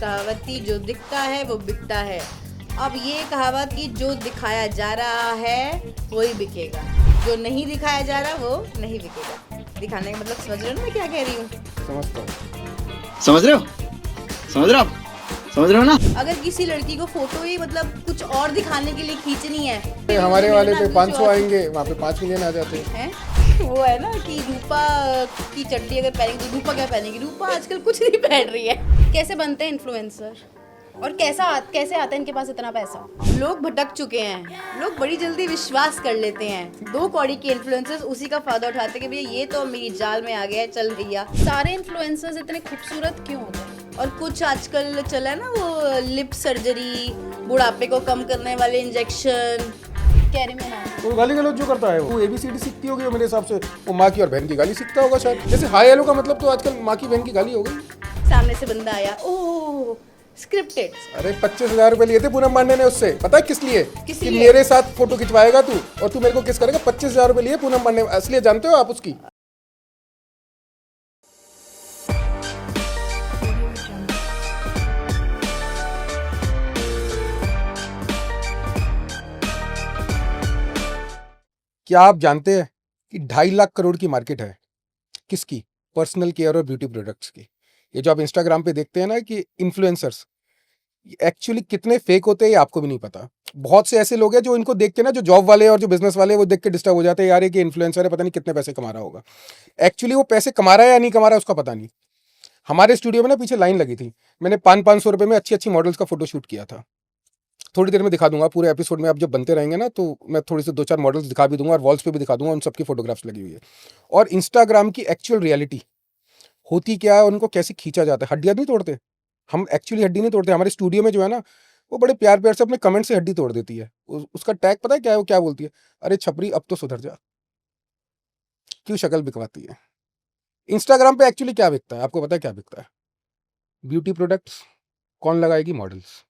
कहावत थी, जो दिखता है वो बिकता है। अब ये कहावत की जो दिखाया जा रहा है वही बिकेगा, जो नहीं दिखाया जा रहा वो नहीं बिकेगा। दिखाने का मतलब समझ रहे हो ना मैं क्या कह रही हूँ? समझता हूँ। समझ रहे हो? समझ रहे हो आप? समझ रहे हो ना? अगर किसी लड़की को फोटो ही मतलब कुछ और दिखाने के लिए खींचनी है, हमारे वाले पे 500 आएंगे, वहाँ पे 5 मिलियन आ जाते हैं। वो है ना कि रूपा की चड्डी अगर पहनेगी तो रूपा क्या पहनेगी? रूपा आजकल कुछ नहीं पहन रही है। कैसे बनते हैं इन्फ्लुएंसर और कैसे आता है इनके पास इतना पैसा? लोग भटक चुके हैं, लोग बड़ी जल्दी विश्वास कर लेते हैं। 2 कौड़ी के इन्फ्लुएंसर्स उसी का फायदा उठाते हैं कि भैया ये तो मेरी जाल में आ गया है, चल भैया। सारे इन्फ्लुएंसर्स इतने खूबसूरत क्यों होते हैं? और कुछ आजकल चला है ना वो लिप सर्जरी, बुढ़ापे को कम करने वाले इंजेक्शन। कैरी मिनाज वो गाली गलौज जो करता है वो ABCD सीखती होगी मेरे हिसाब से, वो माँ की और बहन की गाली सीखता होगा शायद। जैसे हाय हेलो का मतलब तो आजकल माँ की बहन की गाली हो गई। सामने से बंदा आया, ओह स्क्रिप्टेड। अरे 25,000 रुपए लिए थे पूनम पांडे ने उससे, पता है किस लिए? किस कि लिए? मेरे साथ फोटो खिंचवाएगा तू और तू मेरे को किस करेगा। 25,000 रुपए लिए पूनम पांडे, असलियत जानते हो आप उसकी? क्या आप जानते हैं कि 2.5 लाख करोड़ की मार्केट है? किसकी? पर्सनल केयर और ब्यूटी प्रोडक्ट्स की। ये जो आप इंस्टाग्राम पे देखते हैं ना कि इन्फ्लुएंसर्स, एक्चुअली कितने फेक होते हैं ये आपको भी नहीं पता। बहुत से ऐसे लोग हैं जो इनको देख के ना, जो जॉब वाले और जो बिजनेस वाले, वो देख के डिस्टर्ब हो जाते हैं, यार ये कि इन्फ्लुएंसर है, पता नहीं कितने पैसे कमा रहा होगा। एक्चुअली वो पैसे कमा रहा है या नहीं कमा रहा है उसका पता नहीं। हमारे स्टूडियो में ना पीछे लाइन लगी थी, मैंने 500 रुपए में अच्छी अच्छी मॉडल्स का फोटो शूट किया था। थोड़ी देर में दिखा दूंगा, पूरे एपिसोड में आप जब बनते रहेंगे ना तो मैं थोड़ी सी 2-4 मॉडल्स दिखा भी दूंगा और वॉल्स पे भी दिखा दूंगा, उन सबकी फोटोग्राफ्स लगी हुई है। और इंस्टाग्राम की एक्चुअल रियलिटी होती क्या है, उनको कैसे खींचा जाता है। हड्डियां नहीं तोड़ते हम, एक्चुअली हड्डी नहीं तोड़ते। हमारे स्टूडियो में जो है ना, वो बड़े प्यार प्यार से अपने कमेंट से हड्डी तोड़ देती है। उसका टैग पता है क्या है? वो क्या बोलती है? अरे छपरी अब तो सुधर जा, क्यों शक्ल बिकवाती है। इंस्टाग्राम पे एक्चुअली क्या बिकता है आपको पता है? क्या बिकता है? Beauty products. कौन लगाएगी? मॉडल्स।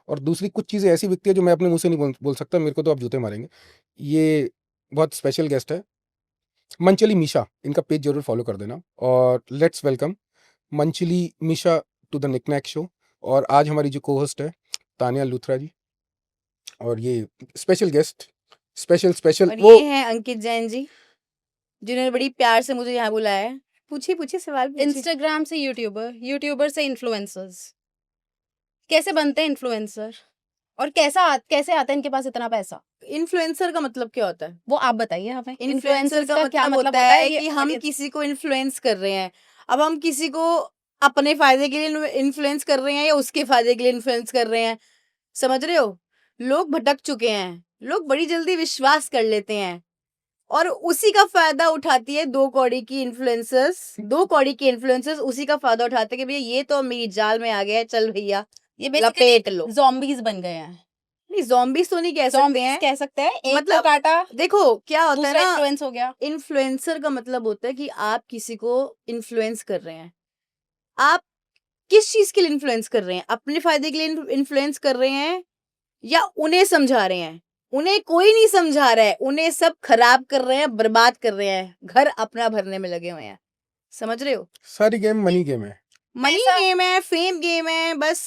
और दूसरी कुछ चीज़ें ऐसी बिकती है जो मैं अपने मुंह से नहीं बोल सकता, मेरे को तो आप जूते मारेंगे। ये बहुत स्पेशल गेस्ट है, मंचली मीशा, इनका पेज जरूर फॉलो कर देना। और let's welcome munchly Misha to the nicknack show. और आज हमारी जो को होस्ट है तानिया लूथरा जी, और ये स्पेशल गेस्ट, स्पेशल और वो ये हैं अंकित जैन जी, जिन्होंने बड़ी प्यार से मुझे यहाँ बुलाया है। पूछिए सवाल पूछिए। इंस्टाग्राम से यूट्यूबर, यूट्यूबर से इन्फ्लुएंसर्स, कैसे बनते हैं इन्फ्लुएंसर और कैसे आता है इनके पास इतना पैसा? इन्फ्लुएंसर का मतलब क्या होता है? वो आप बताइए हमें। इन्फ्लुएंसर का क्या मतलब होता है कि हम किसी को इन्फ्लुएंस कर रहे हैं। अब हम किसी को अपने फायदे के लिए इन्फ्लुएंस कर रहे हैं या उसके फायदे के लिए इन्फ्लुएंस कर रहे हैं, समझ रहे हो? लोग भटक चुके हैं, लोग बड़ी जल्दी विश्वास कर लेते हैं और उसी का फायदा उठाती है 2 कौड़ी की इन्फ्लुएंसर्स। 2 कौड़ी के इन्फ्लुएंसर्स उसी का फायदा उठाते हैं कि भैया ये तो मेरी जाल में आ गया है, चल भैया ये लपेट लो। ज़ॉम्बीज बन गए हैं। नहीं, ज़ॉम्बीज़ तो नहीं कह सकते हैं। कह सकते हैं, एक मतलब को काटा देखो क्या होता है दूसरा ना, इन्फ्लुएंस हो गया। इन्फ्लुएंसर का मतलब होता है कि आप किसी को इन्फ्लुएंस कर रहे हैं। आप किस चीज के लिए इन्फ्लुएंस कर रहे हैं? अपने फायदे के लिए इन्फ्लुएंस कर रहे हैं या उन्हें समझा रहे हैं? उन्हें कोई नहीं समझा रहा है, उन्हें सब खराब कर रहे हैं, बर्बाद कर रहे हैं, घर अपना भरने में लगे हुए हैं। समझ रहे हो? सारी गेम मनी गेम है। मनी गेम है, फेम गेम है। बस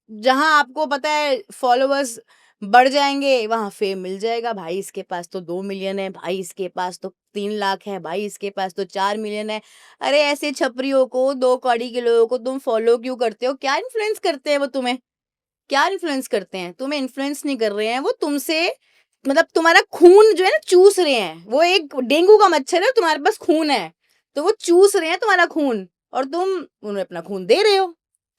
जहां आपको पता है फॉलोअर्स बढ़ जाएंगे वहां फेम मिल जाएगा। भाई इसके पास तो 2 मिलियन है, भाई इसके पास तो 3 लाख है, भाई इसके पास तो 4 मिलियन है। अरे ऐसे छपरियों को, 2 कौड़ी के लोगों को तुम फॉलो क्यों करते हो? क्या इन्फ्लुएंस करते हैं वो तुम्हें? क्या इन्फ्लुएंस करते हैं? तुम्हें इन्फ्लुएंस नहीं कर रहे हैं, वो तुमसे मतलब तुम्हारा खून जो है ना चूस रहे हैं। वो एक डेंगू का मच्छर है, तुम्हारे पास खून है तो वो चूस रहे हैं तुम्हारा खून और तुम उन्हें अपना खून दे रहे हो।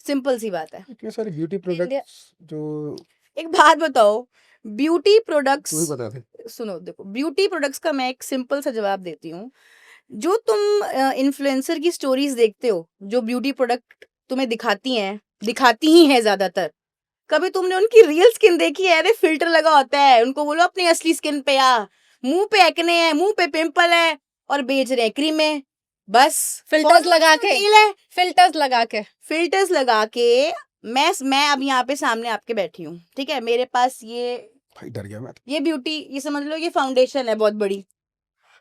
सिंपल सी बात है। इतने सारे ब्यूटी प्रोडक्ट्स जो, एक बात बताओ, ब्यूटी प्रोडक्ट्स, तू ही बता दे। सुनो देखो, ब्यूटी प्रोडक्ट्स का मैं एक सिंपल सा जवाब देती हूँ। जो तुम इन्फ्लुएंसर की स्टोरीज देखते हो, जो ब्यूटी प्रोडक्ट तुम्हें दिखाती ही है ज्यादातर, कभी तुमने उनकी रियल स्किन देखी है? अरे फिल्टर लगा होता है, उनको बोलो अपनी असली स्किन पे आ। मुंह पे एक्ने है, मुंह पे पिंपल है और बेच रहे हैं क्रीमें। बस फिल्टर्स लगा के, फिल्टर्स लगा के मैं अब यहाँ पे सामने आपके बैठी हूँ, ठीक है? मेरे पास ये भाई डर गया मैं। ये ब्यूटी, ये समझ लो ये फाउंडेशन है बहुत बड़ी।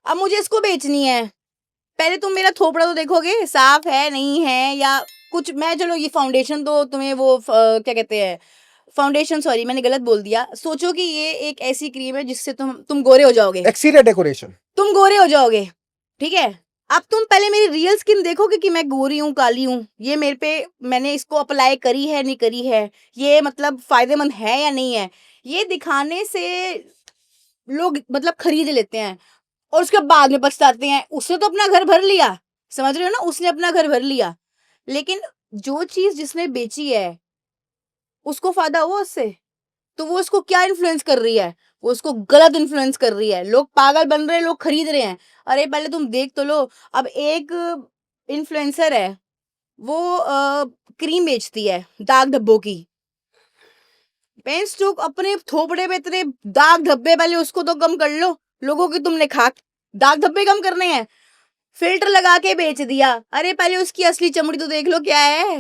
अब मुझे इसको बेचनी है, पहले तुम मेरा थोपड़ा तो देखोगे साफ है नहीं है, या कुछ मैं चलो ये फाउंडेशन तो तुम्हें वो क्या कहते हैं, फाउंडेशन, सॉरी मैंने गलत बोल दिया। सोचो कि ये एक ऐसी क्रीम है जिससे तुम गोरे हो जाओगे, एक्सीरियर डेकोरेशन। तुम गोरे हो जाओगे, ठीक है। अब तुम पहले मेरी रियल स्किन देखोगे कि मैं गोरी हूँ काली हूँ, ये मेरे पे मैंने इसको अप्लाई करी है नहीं करी है, ये मतलब फायदेमंद है या नहीं है, ये दिखाने से लोग मतलब खरीद लेते हैं और उसके बाद में पछताते हैं। उसने तो अपना घर भर लिया, समझ रहे हो ना, उसने अपना घर भर लिया, लेकिन जो चीज जिसने बेची है उसको फायदा हुआ उससे, तो वो उसको क्या इन्फ्लुएंस कर रही है, वो उसको गलत इन्फ्लुएंस कर रही है। लोग पागल बन रहे हैं, लोग खरीद रहे हैं। अरे पहले तुम देख तो लो। अब एक इन्फ्लुएंसर है, वो क्रीम बेचती है दाग धब्बों की, पेंस टू अपने थोपड़े पे इतने दाग धब्बे, पहले उसको तो कम कर लो। लोगों की तुमने खाक दाग धब्बे कम करने हैं, फिल्टर लगा के बेच दिया। अरे पहले उसकी असली चमड़ी तो देख लो क्या है।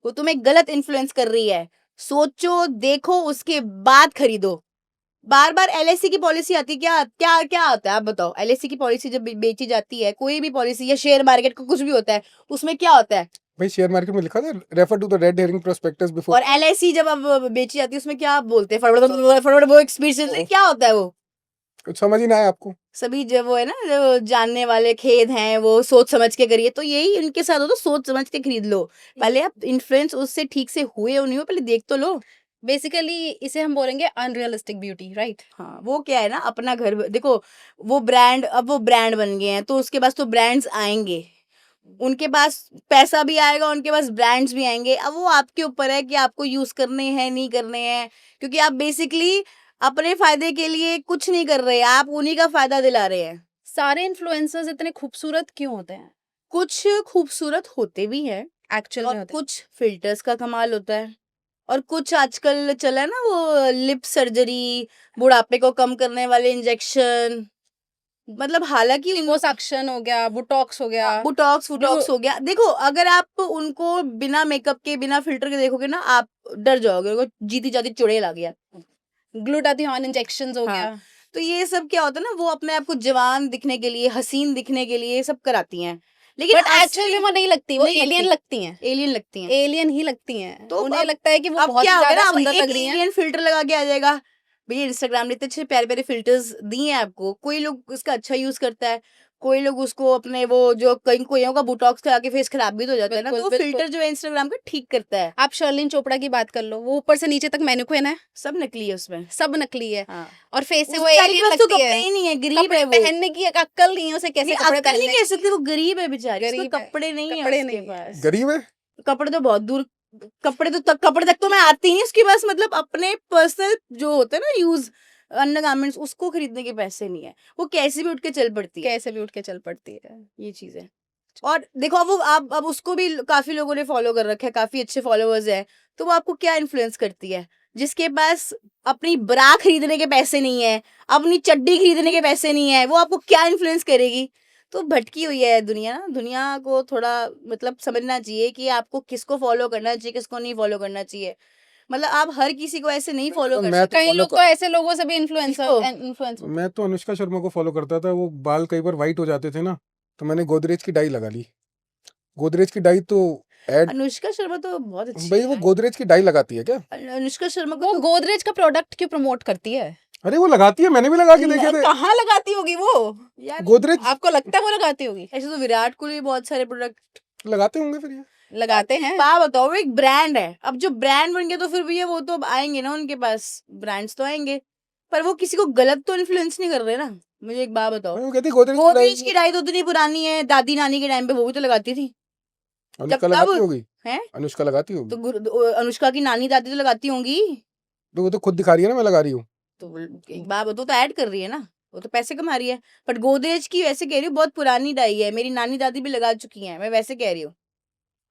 वो तुम्हें गलत इन्फ्लुएंस कर रही है, सोचो देखो उसके बाद खरीदो। बार बार एलआईसी की पॉलिसी आती, क्या क्या क्या होता है आप बताओ। एलआईसी की पॉलिसी जब बेची जाती है, कोई भी पॉलिसी या शेयर मार्केट का कुछ भी होता है, उसमें क्या होता है, भाई शेयर मार्केट में लिखा था refer to the red herring prospectus before. और एलआईसी जब अब बेची जाती है उसमें क्या बोलते हैं, फॉरवर्ड वो एक्सपीरियंस, क्या होता है वो। कुछ समझ ही ना आया आपको। सभी जब वो है ना, जो जानने वाले खेद हैं वो सोच समझ के करिए, तो यही इनके साथ हो, तो सोच समझ के खरीद लो। पहले आप इन्फ्लुएंस उससे ठीक से हुए हो नहीं हो, पहले देख तो लो। बेसिकली इसे हम बोलेंगे अनरियलिस्टिक ब्यूटी, राइट? हाँ, वो क्या है ना, अपना घर देखो, वो ब्रांड, अब वो ब्रांड बन गए हैं तो उसके पास तो ब्रांड्स आएंगे, उनके पास पैसा भी आएगा, उनके पास ब्रांड्स भी आएंगे। अब वो आपके ऊपर है कि आपको यूज करने हैं नहीं करने हैं, क्योंकि आप बेसिकली अपने फायदे के लिए कुछ नहीं कर रहे, आप उन्हीं का फायदा दिला रहे हैं। सारे इन्फ्लुएंसर्स इतने खूबसूरत क्यों होते हैं? कुछ खूबसूरत होते भी हैं एक्चुअल में और होते हैं। कुछ फिल्टर्स का कमाल होता है, और कुछ आजकल चला है ना वो लिप सर्जरी, बुढ़ापे को कम करने वाले इंजेक्शन, मतलब हालांकि लिपोसक्शन हो गया, बोटॉक्स हो गया। बुटॉक्स वुटॉक्स हो गया। देखो अगर आप उनको बिना मेकअप के बिना फिल्टर के देखोगे ना, आप डर जाओगे, उनको जीती जाती चुड़ैल आ गया। ग्लूटाथियोन इंजेक्शंस हो हाँ, गया। तो ये सब क्या होता है ना, वो अपने आप को जवान दिखने के लिए, हसीन दिखने के लिए सब कराती हैं, लेकिन बट एक्चुअली वो नहीं लगती, वो नहीं एलियन लगती हैं। एलियन लगती हैं। एलियन ही लगती हैं। तो उन्हें अब- लगता है कि वो अब बहुत क्या ही हो गया ज्यादा ना, अब सुंदर एक लग रही हैं। एलियन फिल्टर लगा के आ जाएगा। भैया इंस्टाग्राम ने इतने अच्छे प्यारे प्यारे फिल्टर्स दिए हैं आपको, कोई लोग उसका अच्छा यूज करता है, कोई लोग उसको अपने वो जो कई कोइयों का बोटॉक्स लगा के फेस खराब भी तो हो जाता है ना, बिल्कुल, तो बिल्कुल। फिल्टर जो है इंस्टाग्राम का ठीक करता है। आप शर्लिन चोपड़ा की बात कर लो, वो ऊपर से नीचे तक मैनिक्विन है, सब नकली है उसमें। सब नकली है, हाँ, और फेस से वो उसके एलियन पास तो लगती कपड़े है। ही नहीं है, गरीब कपड़े है वो। पहनने की एक अक्ल नहीं है उसे, कैसे नहीं, कपड़े अक्ल नहीं पहनने। कह सकते, वो गरीब है बेचारी, उसको गरीब है, कपड़े नहीं है कपड़े उसके नहीं है। पास। गरीब है। कपड़े तो बहुत दूर, कपड़े तक तो मैं आती नहीं उसके पास, मतलब अपने पर्सनल जो होते हैं ना यूज अंडरगारमेंट्स, उसको खरीदने के पैसे नहीं है, वो कैसे भी उठ के चल पड़ती है। कैसे भी उठ के चल पड़ती है। ये चीज है। और देखो अब वो आप अब उसको भी काफी लोगों ने फॉलो कर रखा है, काफी अच्छे फॉलोअर्स है, तो वो आपको क्या इन्फ्लुएंस करती है। जिसके पास अपनी ब्रा खरीदने के पैसे नहीं है, अपनी चड्डी खरीदने के पैसे नहीं है, वो आपको क्या इन्फ्लुएंस करेगी। तो भटकी हुई है दुनिया ना, दुनिया को थोड़ा मतलब समझना चाहिए कि आपको किसको फॉलो करना चाहिए, किसको नहीं फॉलो करना चाहिए। मतलब आप हर किसी को ऐसे नहीं फॉलो तो कर मैं सकते। तो कई follow लोग तो ऐसे लोगों से भी किसको? इन्फ्लुएंस मैं तो अनुष्का शर्मा को फॉलो करता था, वो बाल कई बार वाइट हो जाते थे ना, तो मैंने गोदरेज की डाई लगा ली। गोदरेज की डाई तो एड, अनुष्का शर्मा तो बहुत अच्छी भाई वो है। गोदरेज की डाई लगाती है क्या? अनुष्का शर्मा को वो तो गोदरेज का प्रोडक्ट क्यों प्रमोट करती है? अरे वो लगाती है, मैंने भी लगा के देखे थे। कहाँ लगाती होगी वो? यार, गोदरेज आपको लगता है वो लगाती होगी? ऐसे तो विराट कोहली भी बहुत सारे प्रोडक्ट लगाते होंगे फिर ये। लगाते हैं। बात बताओ, वो एक ब्रांड है, अब जो ब्रांड बन गया तो फिर भैया वो तो अब आएंगे ना, उनके पास ब्रांड्स तो आएंगे, पर वो किसी को गलत तो इन्फ्लुएंस नहीं कर रहे ना। मुझे एक बात बताओ, वो कहती गोदरेज की गोदरेज डाई की डाई तो इतनी पुरानी है, दादी नानी के टाइम पे वो भी तो लगाती थी। अनुष्का जब लगाती तब होगी। है अनुष्का लगाती होगी तो अनुष्का की नानी दादी तो लगाती होंगी। तो वो तो खुद दिखा रही है ना मैं लगा रही हूँ। तो एक बात बताओ, तो ऐड कर रही है ना, वो तो पैसे कमा रही है। बट गोदरेज की वैसे कह रही हूँ बहुत पुरानी डाई है, मेरी नानी दादी भी लगा चुकी हैं, मैं वैसे कह रही हूँ।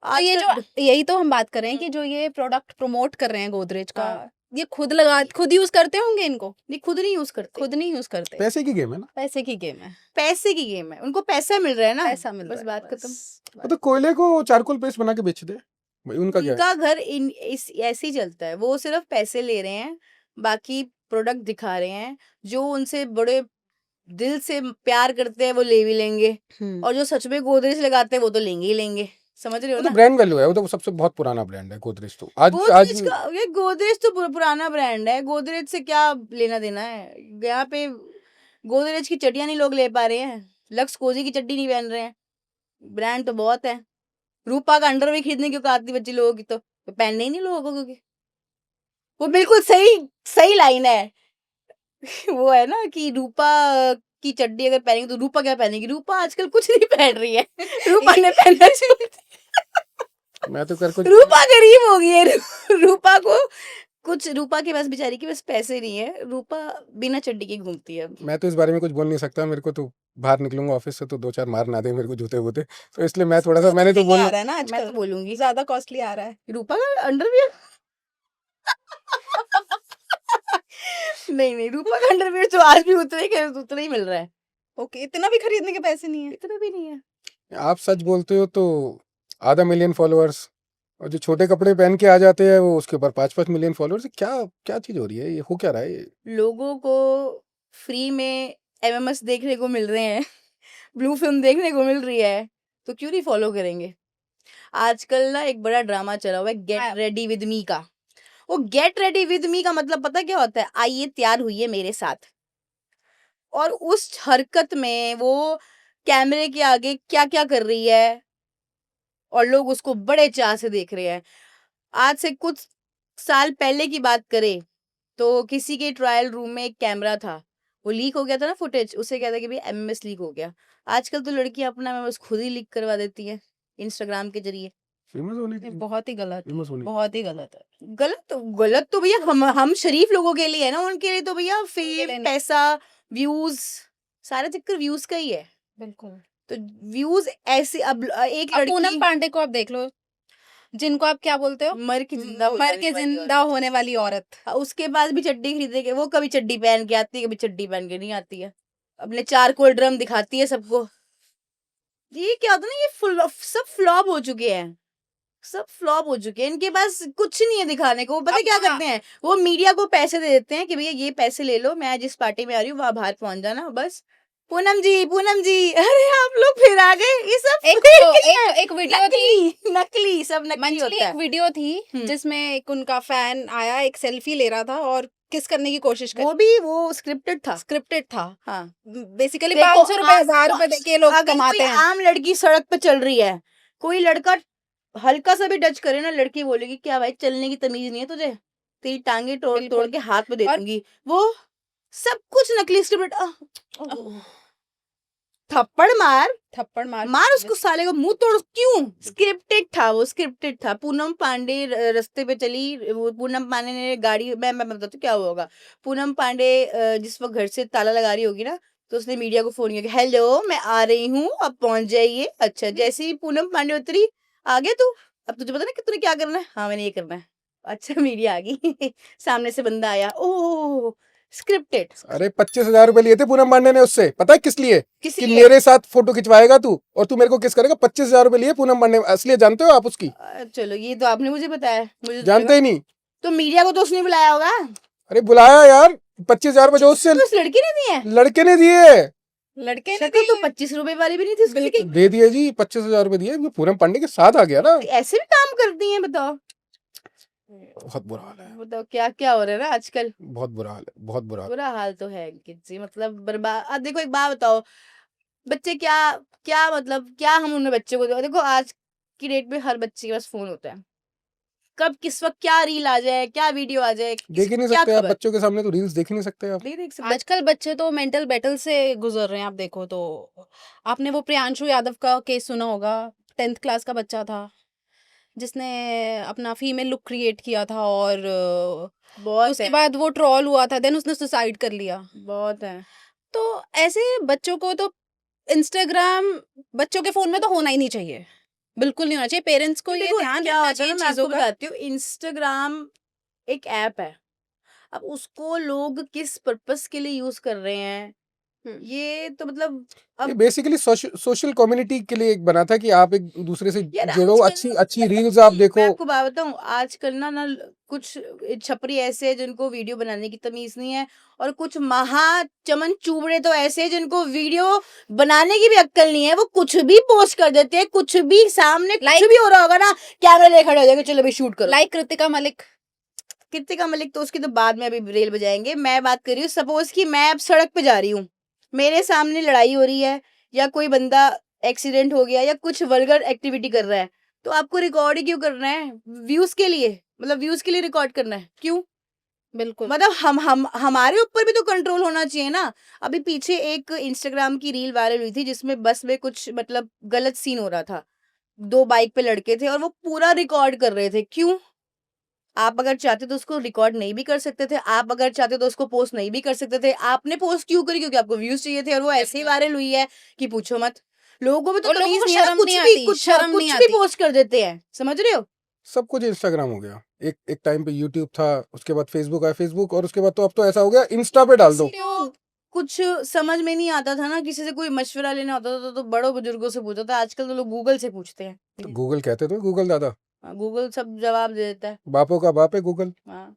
तो ये जो आजकल यही तो हम बात कर रहे हैं कि जो ये प्रोडक्ट प्रमोट कर रहे हैं गोदरेज का, हाँ। ये खुद यूज करते होंगे इनको? नहीं, खुद नहीं यूज करते, खुद नहीं यूज करते। पैसे की गेम है ना। पैसे की गेम है, पैसे की गेम है, उनको पैसा मिल रहा है ना, पैसा मिल बस रहा है, बात खत्म। वो तो कोयले को चारकोल पेस्ट बना के बेच दे, भाई उनका क्या है? उनका घर ऐसे ही चलता है, वो सिर्फ पैसे ले रहे हैं, बाकी प्रोडक्ट दिखा रहे हैं। जो उनसे बड़े दिल से प्यार करते हैं वो ले भी लेंगे, और जो सच में गोदरेज लगाते हैं वो तो लेंगे ही लेंगे। समझ रहे हो वो तो ना? ब्रांड वैल्यू है, वो तो सबसे बहुत पुराना ब्रांड है गोदरेज तो। आज गोदरेज का ये गोदरेज तो पुराना ब्रांड है, गोदरेज से क्या लेना देना है? यहाँ पे गोदरेज की चड्डियाँ नहीं लोग ले पा रहे हैं, लक्स कोजी की चड्डी नहीं पहन रहे हैं, ब्रांड तो बहुत है। रूपा का अंडरवेयर खरीदने क्यों आती बच्ची लोगों की, तो पहनने ही नहीं लोगों को, क्योंकि वो बिल्कुल सही सही लाइन है। वो है ना कि रूपा की चड्डी अगर पहनेगी तो रूपा क्या पहनेगी? रूपा आजकल कुछ नहीं पहन रही है, रूपा ने पहनना छोड़ दिया। मैं तो कर कुछ रूपा गरीब हो गई है, रूपा को कुछ, रूपा के पास बेचारी के पास पैसे नहीं है, रूपा बिना चड्डी के घूमती है। मैं तो इस बारे में कुछ बोल नहीं सकता, मेरे को तो बाहर निकलूंगा ऑफिस से तो 2-4 मार ना दे मेरे को जूते वूते, तो इसलिए मैं थोड़ा सा मैंने तो आ बोलना रहा है ना मैं आजकल, तो बोलूंगी ज्यादा कॉस्टली आ रहा है। रूपा का अंडरवियर नहीं रूपा का अंडरवियर तो आज भी उतना ही मिल रहा है, ओके, इतना भी खरीदने के पैसे नहीं है। इतना भी नहीं है। आप सच बोलते हो तो आधा मिलियन फॉलोअर्स, और जो छोटे कपड़े पहन के आ जाते हैं वो उसके ऊपर 5-5 मिलियन फॉलोअर्स, क्या क्या चीज हो रही है, ये हो क्या रहा है ये? लोगों को फ्री में एमएमएस देखने को मिल रहे हैं, ब्लू फिल्म देखने को मिल रही है, तो क्यों नहीं फॉलो करेंगे? आजकल ना एक बड़ा ड्रामा चला हुआ है गेट रेडी विद मी का। वो गेट रेडी विद मी का मतलब पता क्या होता है? आइए तैयार हुई मेरे साथ। और उस हरकत में वो कैमरे के आगे क्या क्या कर रही है और लोग उसको बड़े चाह से देख रहे हैं। आज से कुछ साल पहले की बात करें तो किसी के ट्रायल रूम में एक कैमरा था, वो लीक हो गया था ना फुटेज, उसे कहता कि भाई एमएमएस लीक हो गया। आजकल तो लड़कियां अपना एमएमएस खुद ही लीक करवा देती हैं इंस्टाग्राम के जरिए। फेमस होने ये की बहुत ही गलत, फेमस होने बहुत ही गलत है। गलत तो भैया हम शरीफ लोगों के लिए है ना, उनके लिए तो भैया उनके लिए फेम, नहीं। पैसा, व्यूज, सारा चक्कर व्यूज का ही है। बिल्कुल। तो व्यूज ऐसे अब एक अब पूनम लड़की पांडे को आप देख लो, जिनको आप क्या बोलते हो, मर के जिंदा हो मर जाने के वाली जिंदा होने वाली औरत। औरत। उसके बाद भी चड्डी खरीदे के वो कभी चड्डी पहन के आती है, कभी चड्डी पहन के नहीं आती है, अपने चारकोल ड्रम दिखाती है सबको। ये क्या होता है ना, ये सब फ्लॉप हो चुके हैं, सब फ्लॉप हो चुके हैं, इनके पास कुछ नहीं है दिखाने को। वो पता है क्या करते हैं? वो मीडिया को पैसे दे देते हैं कि भैया ये पैसे ले लो, मैं जिस पार्टी में आ रही हूँ वहां बाहर पहुंच जाना बस। पूनम जी, अरे आप लोग फिर आ गए। ये सब एक वीडियो थी, नकली, सब नकली मंचली होता एक है। वीडियो थी जिसमें एक उनका फैन आया, एक सेल्फी ले रहा था और किस करने की कोशिश कर, वो स्क्रिप्टेड था। स्क्रिप्टेड था। हाँ, बेसिकली देखो, 500 रुपए 1000 रुपए देके ये लोग अगर कमाते कोई हैं। आम लड़की सड़क पे चल रही है, कोई लड़का हल्का सा भी टच करे ना, लड़की बोलेगी क्या भाई चलने की तमीज नहीं है तुझे, तेरी टांगे तोड़ बिल्कुल। के हाथ में दे और- दूंगी। वो सब कुछ नकली स्क्रिप्टेड। थप्पड़ मार उसको साले को, मुंह तोड़। क्यों? स्क्रिप्टेड था, वो स्क्रिप्टेड था। पूनम पांडे रास्ते पे चली, वो पूनम पांडे ने गाड़ी, मैं बताती हूँ क्या हुआ होगा। पूनम पांडे जिस वक्त घर से ताला लगा रही होगी ना, तो उसने मीडिया को फोन किया कि हेलो मैं आ रही हूँ, अब पहुंच जाइए। अच्छा, जैसे ही पूनम पांडे उतरी, आ गया तू, अब तुझे पता ना कि तूने क्या करना है? हाँ मैंने ये करना है। अच्छा, मीडिया आ गई सामने से बंदा आया, ओह स्क्रिप्टेड। अरे 25,000 रुपए लिए थे पूनम पांडे ने उससे, पता है किस लिए? किस कि लिए? मेरे साथ फोटो खिंचवाएगा तू और तू मेरे को किस करेगा। 25,000 रुपए लिए पूनम पांडे, असलियत जानते हो आप उसकी? चलो ये तो आपने मुझे बताया, मुझे तो जानते ही नहीं? तो मीडिया को तो उसने बुलाया होगा। अरे बुलाया यार, 25,000 रुपए जो उससे तो उस लड़की ने दिए? लड़के ने दिए। लड़के ने शक्ल तो दी। 25 रुपए वाली भी नहीं थी उसकी। दे दिए जी, 25,000 रुपए दिए। वो पूनम पांडे के साथ आ गया ना। ऐसे भी काम करती हैं, बताओ। बहुत बुरा हाल है, बताओ क्या क्या हो रहा है ना आजकल। बहुत बुरा हाल है, बहुत बुरा हाल। बुरा हाल तो है अंकित जी, मतलब बर्बाद। अब देखो एक बात बताओ, बच्चे क्या क्या मतलब क्या हम उन्हें बच्चे को देखो, आज की डेट में हर बच्चे के पास फोन होता है। कब किस वक्त क्या रील आ जाए, क्या वीडियो आ जाए, देख ही नहीं क्या सकते आप खबर? बच्चों के सामने, तो रील्स देख ही नहीं सकते आप। नहीं देख सकते। आजकल बच्चे तो मेंटल बैटल से गुजर रहे हैं। आप देखो तो आपने वो प्रियांशु यादव का केस सुना होगा, 10th क्लास का बच्चा था जिसने अपना फीमेल लुक क्रिएट किया था और बहुत उसके है, बाद वो ट्रोल हुआ था, देन उसने सुसाइड कर लिया। बहुत है। तो ऐसे बच्चों को तो इंस्टाग्राम बच्चों के फोन में तो होना ही नहीं चाहिए, बिल्कुल नहीं होना चाहिए। पेरेंट्स को ये देखो ध्यान क्या रखना होता है चाहिए ना, मैं आपको चीजों का। बताती हूँ। इंस्टाग्राम एक ऐप है, अब उसको लोग किस पर्पस के लिए यूज कर रहे हैं ये तो मतलब ये अब बेसिकली सोशल कम्युनिटी के लिए एक बना था कि आप एक दूसरे से यार जुड़ो, आजकल अच्छी ना अच्छी रील्स आप मैं देखो। आपको बात बताऊं, आजकल ना कुछ छपरी ऐसे हैं जिनको वीडियो बनाने की तमीज नहीं है, और कुछ महा चमन चूबड़े तो ऐसे हैं जिनको वीडियो बनाने की भी अक्कल नहीं है। वो कुछ भी पोस्ट कर देते हैं, कुछ भी सामने कुछ लाइक भी हो रहा होगा ना, कैमरा लेके खड़े हो जाएंगे, चलो भाई शूट करो। लाइक कृतिका मलिक। कृतिका मलिक तो उसकी तो बाद में अभी रेल बजाएंगे। मैं बात कर रही हूँ, सपोज कि मैं अब सड़क पे जा रही हूँ, मेरे सामने लड़ाई हो रही है, या कोई बंदा एक्सीडेंट हो गया, या कुछ वल्गर एक्टिविटी कर रहा है, तो आपको रिकॉर्ड ही क्यों करना है? व्यूज के लिए, मतलब व्यूज के लिए रिकॉर्ड करना है क्यों? बिल्कुल। मतलब हम हमारे ऊपर भी तो कंट्रोल होना चाहिए ना। अभी पीछे एक इंस्टाग्राम की रील वायरल हुई थी जिसमें बस में कुछ मतलब गलत सीन हो रहा था। 2 बाइक पे लड़के थे और वो पूरा रिकॉर्ड कर रहे थे। क्यों? आप अगर चाहते तो उसको रिकॉर्ड नहीं भी कर सकते थे, आप अगर चाहते तो उसको पोस्ट नहीं भी कर सकते थे। आपने पोस्ट क्यों करी? क्योंकि आपको व्यूज चाहिए थे, और वो ऐसे ही वायरल हुई है कि पूछो मत। लोगों को भी तो और लोगों तमीज को नहीं है ना, शर्म कुछ नहीं भी आती, कुछ शर्म नहीं कुछ भी आती। पोस्ट कर देते हैं, समझ रहे हो? सब कुछ इंस्टाग्राम हो गया। एक टाइम पे यूट्यूब था, उसके बाद फेसबुक आया, फेसबुक, और उसके बाद तो अब तो ऐसा हो गया इंस्टा पे डाल दो। किसी को कुछ समझ में नहीं आता था ना, किसी से कोई मशवरा लेना होता था तो बड़ों बुजुर्गों से पूछा था। आजकल तो लोग गूगल से पूछते हैं। तो गूगल कहते तो गूगल दादा, गूगल सब जवाब दे देता है। बापों का बाप है गूगल, हाँ,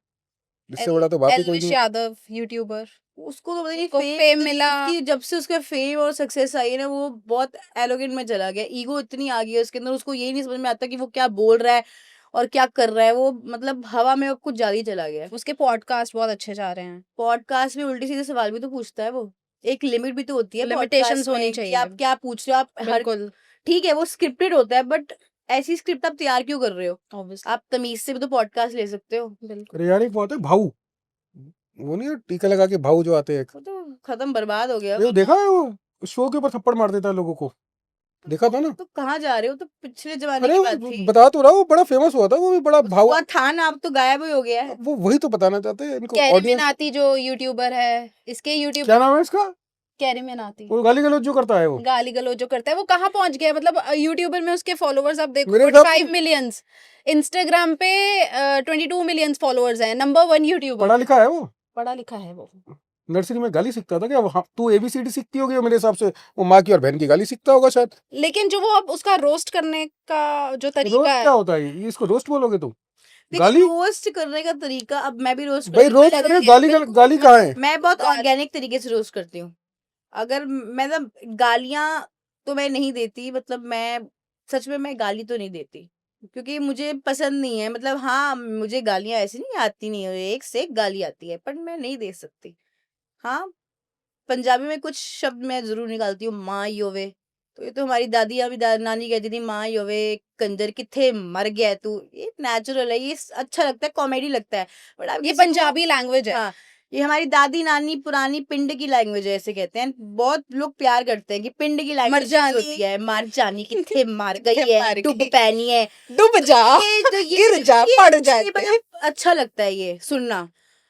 इससे बड़ा तो बाप ही कोई एलविश नहीं है। यादव यूट्यूबर, उसको तो पता नहीं उसको फेम मिला। उसकी जब से उसका फेम और सक्सेस आई है ना, वो बहुत एरोगेंट में चला गया। ईगो इतनी आ गई है उसके अंदर, उसको यही नहीं समझ में आता कि वो क्या बोल रहा है और क्या कर रहा है। वो मतलब हवा में कुछ ज्यादा ही चला गया है। उसके पॉडकास्ट बहुत अच्छे जा रहे हैं। पॉडकास्ट में उल्टे सीधे सवाल भी तो पूछता है वो। एक लिमिट भी तो होती है लिमिटेशंस पॉडकास्ट होनी में कि चाहिए। आप क्या पूछ रहे हो। आप हर बिल्कुल, ठीक है वो स्क्रिप्टेड होता है, बट ऐसी स्क्रिप्ट आप तैयार क्यों कर रहे हो? ऑब्वियसली। आप तमीज से भी तो पॉडकास्ट ले सकते हो। बिल्कुल। अरे यार एक बहुत है भाऊ, वो नहीं है, टीका लगा के भाऊ जो आते हैं एक, वो तो खत्म बर्बाद हो गया। ये वो देखा है, वो शो के ऊपर थप्पड़ मार देता है लोगों को, देखा था ना? तो कहाँ जा रहे हो? तो पिछले जमाने अरे की वो बात थी। बता तो रहा हूँ, बड़ा फेमस हुआ था वो भी, बड़ा भाऊ। हुआ था ना, अब तो गायब ही हो गया है। वो वही तो बताना चाहते हैं इनको कैरी ऑडियंस। मिनाती जो यूट्यूबर है, इसके यूट्यूब क्या नाम है इसका? कैरी मिनाती, वो गाली गलौज जो करता है वो। गाली गलौज जो करता है, वो कहाँ पहुंच गया है? मतलब यूट्यूबर में उसके फॉलोवर्स आप देखो मेरे हिसाब से 45 मिलियंस, इंस्टाग्राम पे 22 मिलियंस फॉलोवर्स हैं, नंबर 1 यूट्यूबर। पढ़ा लिखा है वो, पढ़ा लिखा है वो। नर्सरी में गाली सीखता था क्या वो? हाँ, तू एबीसीडी सीखती होगी मेरे हिसाब से, वो माँ की और बहन की गाली सीखता होगा शायद। लेकिन जो वो अब उसका रोस्ट करने का जो तरीका रोस्ट है, क्या होता है ये? इसको रोस्ट बोलोगे तुम? देखिए गाली रोस्ट करने का तरीका, अब मैं भी रोस्ट भाई, रोस्ट करती करे, हूँ। गाली गाली कहाँ है? मैं बहुत गाली- ऑर्गेनिक तरीके से रोस्ट करती हूँ। अगर मतलब गालियां तो मैं नहीं देती, मतलब मैं सच में मैं गाली तो नहीं देती, क्योंकि मुझे पसंद नहीं है। मतलब हाँ, मुझे गालियां ऐसी नहीं आती, नहीं है, एक से एक गाली आती है, पर मैं नहीं दे सकती। हाँ, पंजाबी में कुछ शब्द मैं जरूर निकालती हूँ। माँ योवे, तो ये तो हमारी दादी अभी नानी कहती थी, माँ योवे कंजर किथे मर गया है तू। ये नेचुरल है, ये अच्छा लगता है, कॉमेडी लगता है। बट आप ये किसी को- पंजाबी लैंग्वेज है। हाँ, ये हमारी दादी नानी पुरानी पिंड की लैंग्वेज है, ऐसे कहते हैं। बहुत लोग प्यार करते हैं कि पिंड की लैंग्वेज मरजानी। होती है। मर जानी किथे मर गई किथे है, मर डुब गई। पैनी है, डूब जा, ये तो गिर जा, ये पड़ अच्छी- जाते। मतलब अच्छा लगता है ये सुनना।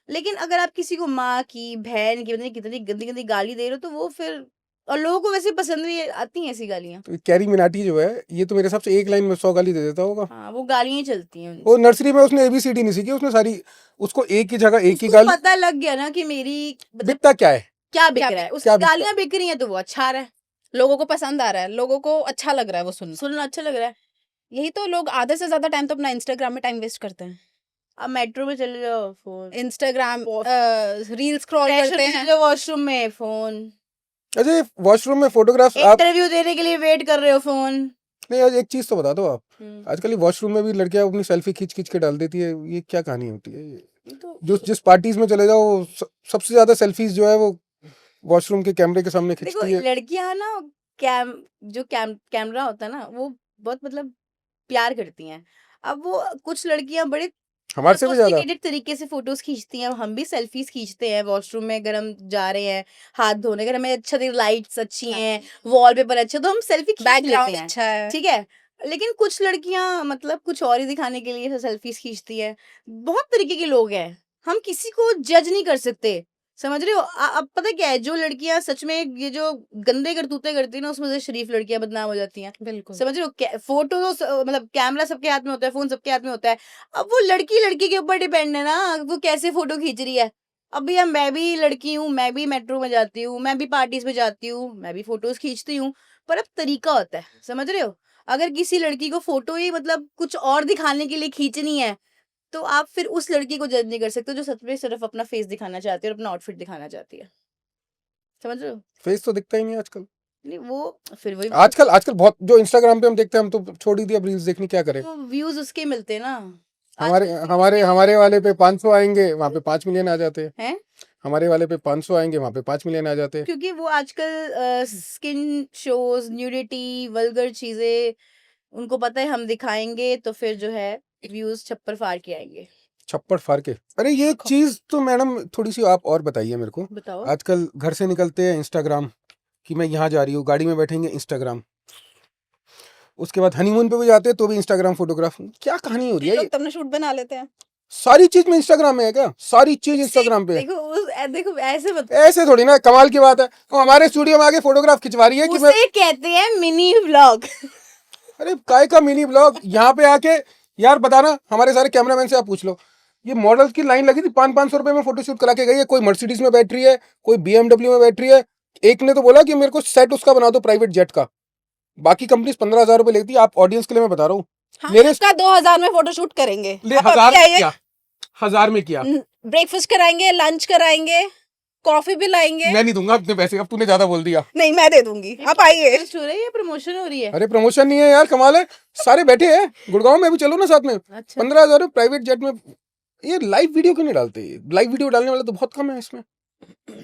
लेकिन अगर आप किसी को माँ की, बहन की, पता नहीं कितनी गंदी गंदी गाली दे रहे हो, तो वो फिर, और लोगों को वैसे पसंद भी आती हैं ऐसी गालियां। तो कैरी मिनाटी जो है, ये तो मेरे हिसाब से एक लाइन में 100 गाली दे देता होगा। हाँ, वो गालियां ही चलती हैं वो उनसे। नर्सरी में उसने एबीसीडी नहीं सीखी, उसने सारी, उसको एक ही जगह एक ही उसको गाली। पता लग गया ना कि मेरी मतलब बिकता क्या है? क्या बिक क्या रहा है। क्या उसकी बिकता है? गालियां बिक रही हैं तो वो अच्छा आ रहा है, लोगों को पसंद आ रहा है, लोगों को अच्छा लग रहा है वो सुनना। सुनना अच्छा लग रहा है। यही तो लोग आधे से ज्यादा टाइम तो अपना इंस्टाग्राम में टाइम वेस्ट करते हैं। अब मेट्रो में चले जाओ, फोन। इंस्टाग्राम रील स्क्रॉल करते हैं। वॉशरूम में फोन। अजय वॉशरूम में फोटोग्राफ्स आप इंटरव्यू देने के लिए वेट कर रहे हो, फोन। नहीं, आज एक चीज तो बता दो आप, आजकल वॉशरूम में भी लड़कियां अपनी सेल्फी खींच खींच के डाल देती है, ये क्या कहानी होती है? तो जो जिस पार्टीज में चले जाओ, सबसे ज्यादा सेल्फीज जो है वो वॉशरूम के कैमरे के सामने देखो, खींचती है। लड़कियां ना कैमरा होता है ना, वो बहुत मतलब प्यार करती हैं। अब वो कुछ लड़कियां बड़े हमारे से भी ज्यादा। sophisticated तरीके से फोटोज खींचती हैं। हम भी सेल्फीज खींचते हैं वॉशरूम में, अगर हम जा रहे हैं हाथ धोने, अगर हमें अच्छा लाइट्स अच्छी हैं, वॉलपेपर अच्छा, तो हम सेल्फी खींच बैकग्राउंड लेते हैं, अच्छा है। ठीक है। लेकिन कुछ लड़कियां मतलब कुछ और ही दिखाने के लिए सेल्फीज खींचती हैं। बहुत तरीके के लोग हैं, हम किसी को जज नहीं कर सकते, समझ रहे हो? अब पता क्या है, जो लड़कियां सच में ये जो गंदे करतूते करती है ना, उसमें से शरीफ लड़कियां बदनाम हो जाती हैं, बिल्कुल। समझ रहे हो? फोटो तो मतलब कैमरा सबके हाथ में होता है, फोन सबके हाथ में होता है। अब वो लड़की के ऊपर डिपेंड है ना, वो कैसे फोटो खींच रही है। अब भैया मैं भी लड़की हूँ, मैं भी मेट्रो में जाती हूँ, मैं भी पार्टीज में जाती हूँ, मैं भी फोटोज खींचती हूँ, पर अब तरीका होता है, समझ रहे हो? अगर किसी लड़की को फोटो ही मतलब कुछ और दिखाने के लिए खींचनी है, तो आप फिर उस लड़की को जज नहीं कर सकते जो सच में सिर्फ अपना फेस दिखाना चाहती है और अपना आउटफिट दिखाना चाहती है, समझ रहे हो? फेस तो दिखता ही नहीं आजकल। नहीं वो फिर वही आजकल आजकल बहुत जो इंस्टाग्राम पे हम देखते हैं, हम तो छोड़ ही दिया रील्स देखनी, क्या करें। वो व्यूज उसके मिलते हैं ना। हमारे आजकल हमारे हमारे वाले पे 500 आएंगे, वहां पे 5 मिलियन आ जाते हैं। हैं हमारे वाले पे 500 आएंगे, वहां पे 5 मिलियन आ जाते हैं। क्योंकि वो आजकल स्किन शोज, न्यूडिटी, वल्गर चीजें उनको पता है हम दिखाएंगे तो फिर जो है व्यूज छप्पर फाड़ के आएंगे। छप्पड़ फाड़ के। अरे ये चीज तो मैडम थोड़ी सी आप और बताइए मेरे को। बताओ। आजकल घर से निकलते हैं इंस्टाग्राम, कि मैं यहाँ जा रही हूँ, गाड़ी में बैठेंगे इंस्टाग्राम, उसके बाद हनीमून पे भी जाते हैं तो भी इंस्टाग्राम फोटोग्राफ। क्या कहानी हो रही है लोग ये? तब शूट बना लेते हैं। सारी चीज में इंस्टाग्राम में है क्या? सारी चीज इंस्टाग्राम पे है। देखो ऐसे मत, ऐसे थोड़ी ना, कमाल की बात है वो हमारे स्टूडियो में आके फोटोग्राफ खिंचवा रही है कि मैं। उसे कहते हैं मिनी व्लॉग। अरे काय का मिनी ब्लॉग यहाँ पे आके। यार बताना, हमारे सारे कैमरामैन से आप पूछ लो, ये मॉडल की लाइन लगी थी 500 रुपए में फोटोशूट करा के गई है। कोई मर्सिडीज में बैठ रही है, कोई BMW में बैठ रही है। एक ने तो बोला कि मेरे को सेट उसका बना दो प्राइवेट जेट का। बाकी कंपनीज 15,000 रुपए लेती है। आप ऑडियंस के लिए मैं बता रहा हूँ। हाँ, मेरे उसका 2000 में फोटोशूट करेंगे। ले आप 1000 अभी में आइए, किया, 1000 में किया। ब्रेकफास्ट कराएंगे, लंच कराएंगे, कॉफी भी लाएंगे। मैं नहीं दूंगा अपने पैसे, अब तूने ज्यादा बोल दिया। नहीं, मैं दे दूंगी, आप आइए। हो रही है, प्रमोशन हो रही है। अरे प्रमोशन नहीं है यार, कमाल है। सारे बैठे हैं गुड़गांव में, भी चलो ना साथ में। अच्छा 15,000 प्राइवेट जेट में। ये लाइव वीडियो क्यों नहीं डालते? लाइव वीडियो डालने वाला तो बहुत कम है इसमें।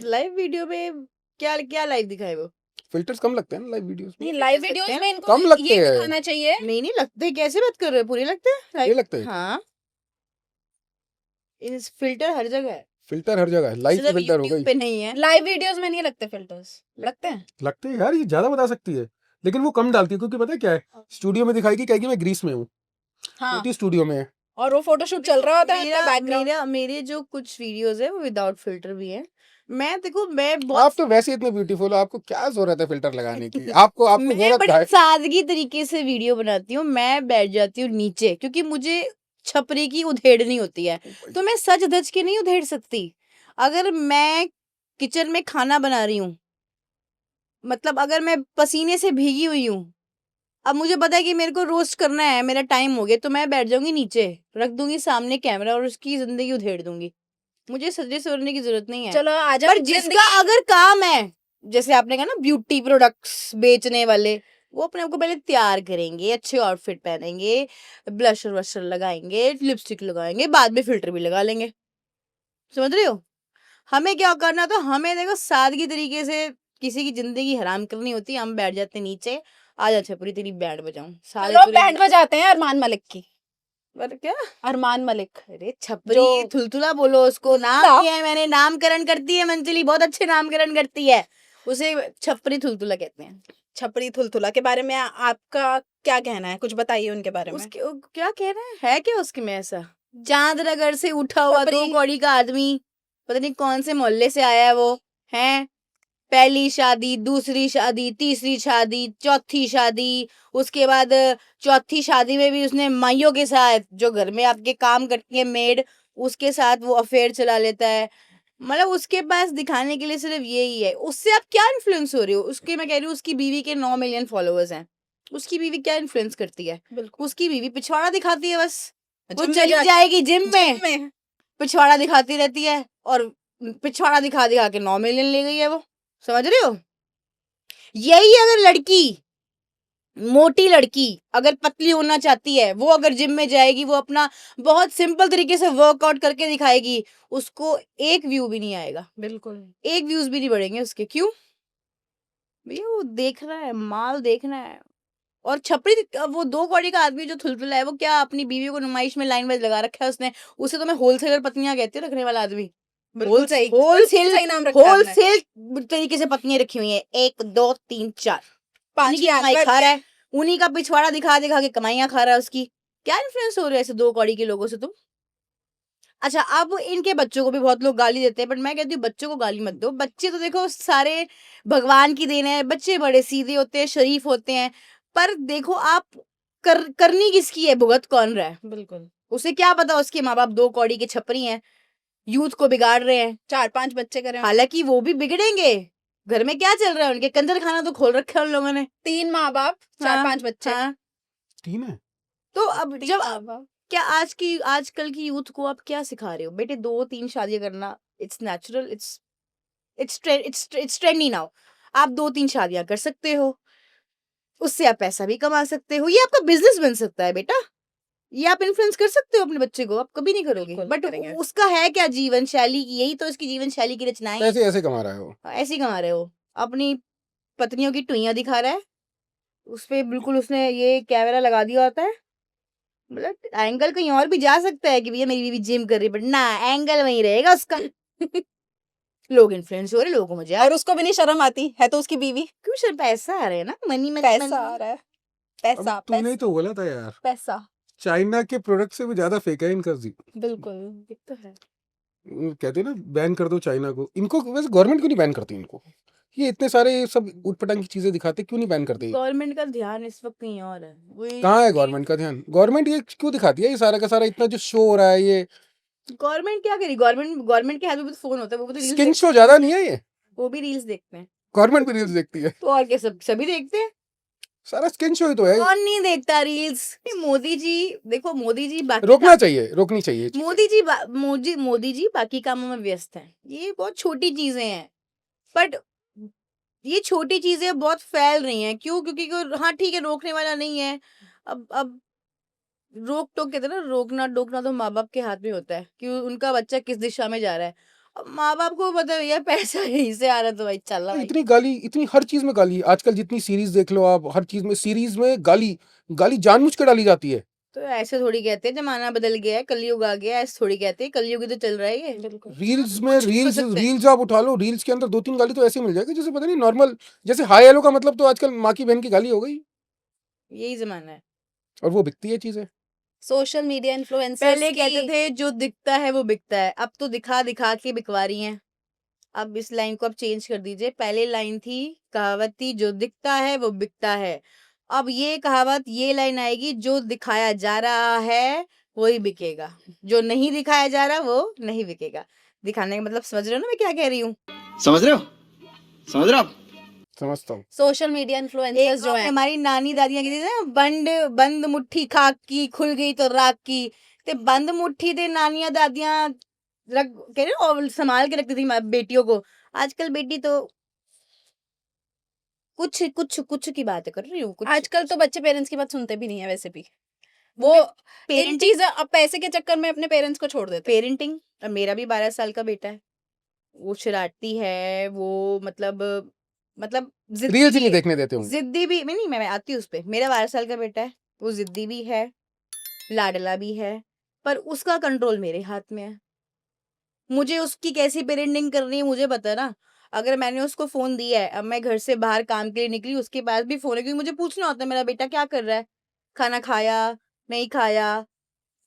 लाइव वीडियो में क्या क्या लाइव दिखाए वो? फिल्टर्स कम लगते हैं ना लाइव वीडियोस में। नहीं, लाइव वीडियोस में इनको कम लगते ये हैं। दिखाना चाहिए। नहीं लगते, कैसे बात कर रहे हो? पूरे लगते हैं ये लगते हैं। हाँ, इस फिल्टर हर जगह है, फिल्टर हर जगह है, लाइव सिर्फ फिल्टर हो YouTube गई। पे नहीं है। लाइव वीडियोस में नहीं लगते फिल्टर्स, लगते हैं। लगते हैं यार, ये ज्यादा बता सकती है, लेकिन वो कम डालती है क्योंकि पता है क्या है, स्टूडियो में दिखाएगी, कहेगी मैं ग्रीस में हूँ, हाँ, छोटी स्टूडियो में है। और वो फोटोशूट चल रहा होता है बैकग्राउंड। मेरे जो कुछ वीडियोस है वो विदाउट फिल्टर भी है। मैं देखो मैं आप बहुत तो वैसे इतने ब्यूटीफुल हो, आपको क्या जरूरत है फिल्टर लगाने की? आपको मैं जरूरत बड़ी है। सादगी तरीके से वीडियो बनाती हूँ। मैं बैठ जाती हूँ नीचे क्योंकि मुझे छपरी की उधेड़नी होती है, तो मैं सच धज के नहीं उधेड़ सकती। अगर मैं किचन में खाना बना रही हूँ, मतलब अगर मैं पसीने से भीगी हुई हूँ, अब मुझे पता है कि मेरे को रोस्ट करना है, मेरा टाइम हो गया, तो मैं बैठ जाऊंगी नीचे, रख दूंगी सामने कैमरा और उसकी जिंदगी उधेड़ दूंगी। मुझे सजने सवरने की जरूरत नहीं है। चलो आ जाओ। पर जिसका अगर काम है, जैसे आपने कहा ना ब्यूटी प्रोडक्ट्स बेचने वाले, वो अपने आप को पहले तैयार करेंगे, अच्छे आउटफिट पहनेंगे, ब्लशर वशर लगाएंगे, लिपस्टिक लगाएंगे, बाद में फिल्टर भी लगा लेंगे, समझ रहे हो? हमें क्या करना, तो हमें देखो सादगी तरीके से किसी की जिंदगी हराम करनी होती है। हम बैठ जाते नीचे, आ जा छपरी तेरी बैंड बजाऊं, सारे लोग तुरे बैंड बजाते हैं अरमान मलिक की। पर क्या, अरमान मलिक अरे छपरी जो थुलथुला बोलो उसको, नाम थुलथुला? दिया है मैंने, नामकरण करती है मंजली, बहुत अच्छे नामकरण करती है, उसे छपरी थुलथुला कहते हैं। छपरी थुलथुला के बारे में आपका क्या कहना है? कुछ बताइए उनके बारे में। उसके क्या कहना है क्या उसके में ऐसा? चांदनगर से उठा हुआ छपरी। 2 कौड़ी का आदमी, पता नहीं कौन से मोहल्ले से आया है वो, है पहली शादी, दूसरी शादी, तीसरी शादी, चौथी शादी, उसके बाद चौथी शादी में भी उसने माइयों के साथ, जो घर में आपके काम करती है मेड, उसके साथ वो अफेयर चला लेता है। मतलब उसके पास दिखाने के लिए सिर्फ यही है। उससे आप क्या इन्फ्लुएंस हो रही हो? उसके, मैं कह रही हूँ उसकी बीवी के 9 मिलियन फॉलोअर्स हैं, उसकी बीवी क्या इन्फ्लुएंस करती है? बिल्कुल। उसकी बीवी पिछवाड़ा दिखाती है बस। वो जिम में चली जाके- जाएगी जिम में, में पिछवाड़ा दिखाती रहती है, और पिछवाड़ा दिखा दिखा के 9 मिलियन ले गई है वो, समझ रहे हो? यही अगर लड़की, मोटी लड़की अगर पतली होना चाहती है, वो अगर जिम में जाएगी, वो अपना बहुत सिंपल तरीके से वर्कआउट करके दिखाएगी, उसको एक व्यू भी नहीं आएगा, बिल्कुल। एक व्यूज भी नहीं बढ़ेंगे उसके। क्यों भैया? वो देखना है, माल देखना है। और छपरी वो 2 कौड़ी का आदमी जो थुलथुला है, वो क्या अपनी बीवी को नुमाइश में लाइन वाइज लगा रखा है उसने? उसे तो मैं होलसेलर पत्नियां कहती हूँ, रखने वाला आदमी। बिल्कुल सही, होलसेल सही नाम रखा है आपने। होलसेल तरीके से पत्नियां रखी हुई है, 1 2 3 4, पांच उन्हीं की की आंख कमाई पर- खा रहा है, उन्हीं का पिछवाड़ा दिखा दिखा के कमाइयां खा रहा है उसकी। क्या इन्फ्लुएंस हो रहा है ऐसे 2 कौड़ी के लोगों से तुम? अच्छा, अब इनके बच्चों को भी बहुत लोग गाली देते हैं, बट मैं कहती हूँ बच्चों को गाली मत दो। बच्चे तो देखो सारे भगवान की देन है, बच्चे बड़े सीधे होते हैं, शरीफ होते हैं, पर देखो आप करनी किसकी है, भुगत कौन रहा है? बिल्कुल। उसे क्या पता उसके माँ बाप 2 कौड़ी के छपरी हैं। यूथ को बिगाड़ रहे हैं। 4-5 बच्चे करे होंगे। हालांकि वो भी बिगड़ेंगे, घर में क्या चल रहा है उनके, कंजर खाना तो खोल रखा है उन लोगों ने। 3 माँ-बाप, 4-5 बच्चे। हाँ, 3 है। तो अब 3 जब माँ-बाप। क्या आजकल की यूथ को आप क्या सिखा रहे हो बेटे? 2-3 शादियां करना it's natural, it's trendy now. आप 2-3 शादियां कर सकते हो, उससे आप पैसा भी कमा सकते हो, ये आपका बिजनेस बन सकता है बेटा। ये आप इन्फ्लुएंस कर सकते हो अपने बच्चे को, आप कभी नहीं करोगे, बिल्कुल बट करेंगे। उसका है क्या जीवन शैली, यही तो इसकी जीवन शैली की रचनाएं हैं। पैसे ऐसे कमा रहा है वो। ऐसे ही कमा रहे हो, अपनी पत्नियों की टुइयां दिखा रहा है, उसपे बिल्कुल उसने ये कैमरा लगा दिया होता है, मतलब एंगल कहीं और भी जा सकता है कि भैया मेरी बीवी जिम कर रही है, बट ना, एंगल वहीं रहेगा उसका। लोग इन्फ्लुएंस हो रहे, लोगों को मजा आ रहा और उसको भी नहीं शर्म आती, है तो उसकी बीवी। क्यों सर, पैसा आ रहा है ना, मनी मनी पैसा आ रहा है। पैसा, अब तूने ही पैसा, तो बोला था यार, पैसा। चाइना के प्रोडक्ट से भी ज्यादा फेक है इनका जी। बिल्कुल। ये तो है। कहते हैं ना बैन कर दो चाइना को, इनको वैसे गवर्नमेंट क्यों नहीं बैन करती इनको? ये इतने सारे सब उटपटांग की चीजें दिखाते, क्यों नहीं बैन करते? गवर्नमेंट का ध्यान इस वक्त कहीं और है। कहाँ है गवर्नमेंट का ध्यान? गवर्नमेंट ये क्यों दिखाती है ये सारा का सारा इतना जो शो हो रहा है? ये गवर्नमेंट क्या करी? गवर्नमेंट के हाथ में भी तो फोन होता है, वो भी तो रील्स स्किन शो ज्यादा नहीं है ये? वो भी रील्स देखते हैं। गवर्नमेंट भी रील्स देखती है? तो और क्या, सभी देखते हैं। सारा स्किन शो ही तो है। कौन नहीं देखता रील्स? मोदी जी, देखो मोदी जी बाकी रोकना चाहिए, रोकनी चाहिए ये चीज़। मोदी जी बाकी कामों में व्यस्त हैं। ये बहुत छोटी चीजें हैं, बट ये छोटी चीजें बहुत फैल रही हैं। क्यों? क्योंकि हाँ ठीक है, रोकने वाला नहीं है। अब रोक टोक कहते हैं ना, रोकना टोकना तो माँ बाप के हाथ में होता है कि उनका बच्चा किस दिशा में जा रहा है। अब माँ बाप को पता है यार पैसा यहीं से आ रहा है, तो भाई चल रहा भाई। इतनी गाली, इतनी हर चीज में गाली आजकल, जितनी सीरीज देख लो आप, हर चीज में सीरीज में गाली, गाली जानबूझ के डाली जाती है। तो ऐसे थोड़ी कहते हैं जमाना बदल गया है, कलयुग आ गया है, ऐसे थोड़ी कहते हैं, कलयुग ही तो चल रहा है ये। बिल्कुल। रील्स में कुछ भी हो सकता है। रील्स आप उठा लो, रील्स के अंदर 2-3 गाली तो ऐसे मिल जाएगी जैसे पता नहीं नॉर्मल, जैसे हाय हेलो का मतलब तो आजकल माँ की बहन की गाली हो गई, यही जमाना है। और वो बिकती है चीजें। सोशल मीडिया इन्फ्लुएंसर्स पहले की कहते थे जो दिखता है वो बिकता है, अब तो दिखा दिखा के बिकवा रही हैं। अब इस लाइन को आप चेंज कर दीजिए। पहले लाइन थी, कहावत थी, जो दिखता है वो बिकता है। अब ये कहावत, ये लाइन आएगी, जो दिखाया जा रहा है वही बिकेगा, जो नहीं दिखाया जा रहा वो नहीं बिकेगा। दिखाने का मतलब समझ रहे हो ना मैं क्या कह रही हूँ? समझ रहे हो? समझ रहे हो आप? समझता हूँ। सोशल मीडिया इन्फ्लुएंसर्स जो हैं, हमारी नानी दादियां कहती थी ना, बंद मुट्ठी खाक की, खुल गई तो राख की। ते बंद मुट्ठी दे नानियां दादियां रख कह रहे हो, और संभाल के रखती थी बेटियों को। आजकल बेटी तो कुछ की बात कर रही हूँ, कुछ आजकल तो बच्चे पेरेंट्स की बात सुनते भी नहीं है वैसे भी। वो इन पेरेंटिंग चीज़ें अब पैसे के चक्कर में अपने पेरेंट्स को छोड़ देते हैं। पेरेंटिंग और मेरा भी 12 साल का बेटा है, वो शरारती है, वो मतलब जिद्दी रील्स ही भी नहीं है। देखने देते होंगे। जिद्दी भी नहीं, मैं आती हूँ उस पे। मेरा 12 साल का बेटा है, वो जिद्दी भी है, लाडला भी है, पर उसका कंट्रोल मेरे हाथ में है। मुझे उसकी कैसी पेरेंटिंग करनी है मुझे पता है ना। अगर मैंने उसको फोन दिया है, अब मैं घर से बाहर काम के लिए निकली, उसके पास भी फोन है, क्योंकि मुझे पूछना होता है मेरा बेटा क्या कर रहा है, खाना खाया नहीं खाया।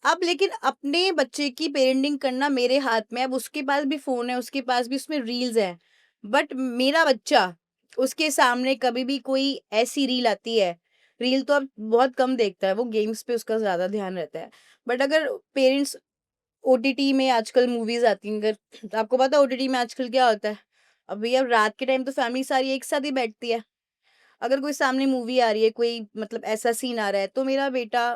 अब लेकिन अपने बच्चे की पेरेंटिंग करना मेरे हाथ में है। अब उसके पास भी फोन है, उसके पास भी उसमें रील्स है, बट मेरा बच्चा, उसके सामने कभी भी कोई ऐसी रील आती है, रील तो अब बहुत कम देखता है, वो गेम्स पे उसका ज्यादा ध्यान रहता है। बट अगर पेरेंट्स, ओटीटी में आजकल मूवीज आती हैं, अगर आपको पता है ओटीटी में आजकल क्या होता है, अब भैया रात के टाइम तो फैमिली सारी एक साथ ही बैठती है। अगर कोई सामने मूवी आ रही है, कोई मतलब ऐसा सीन आ रहा है, तो मेरा बेटा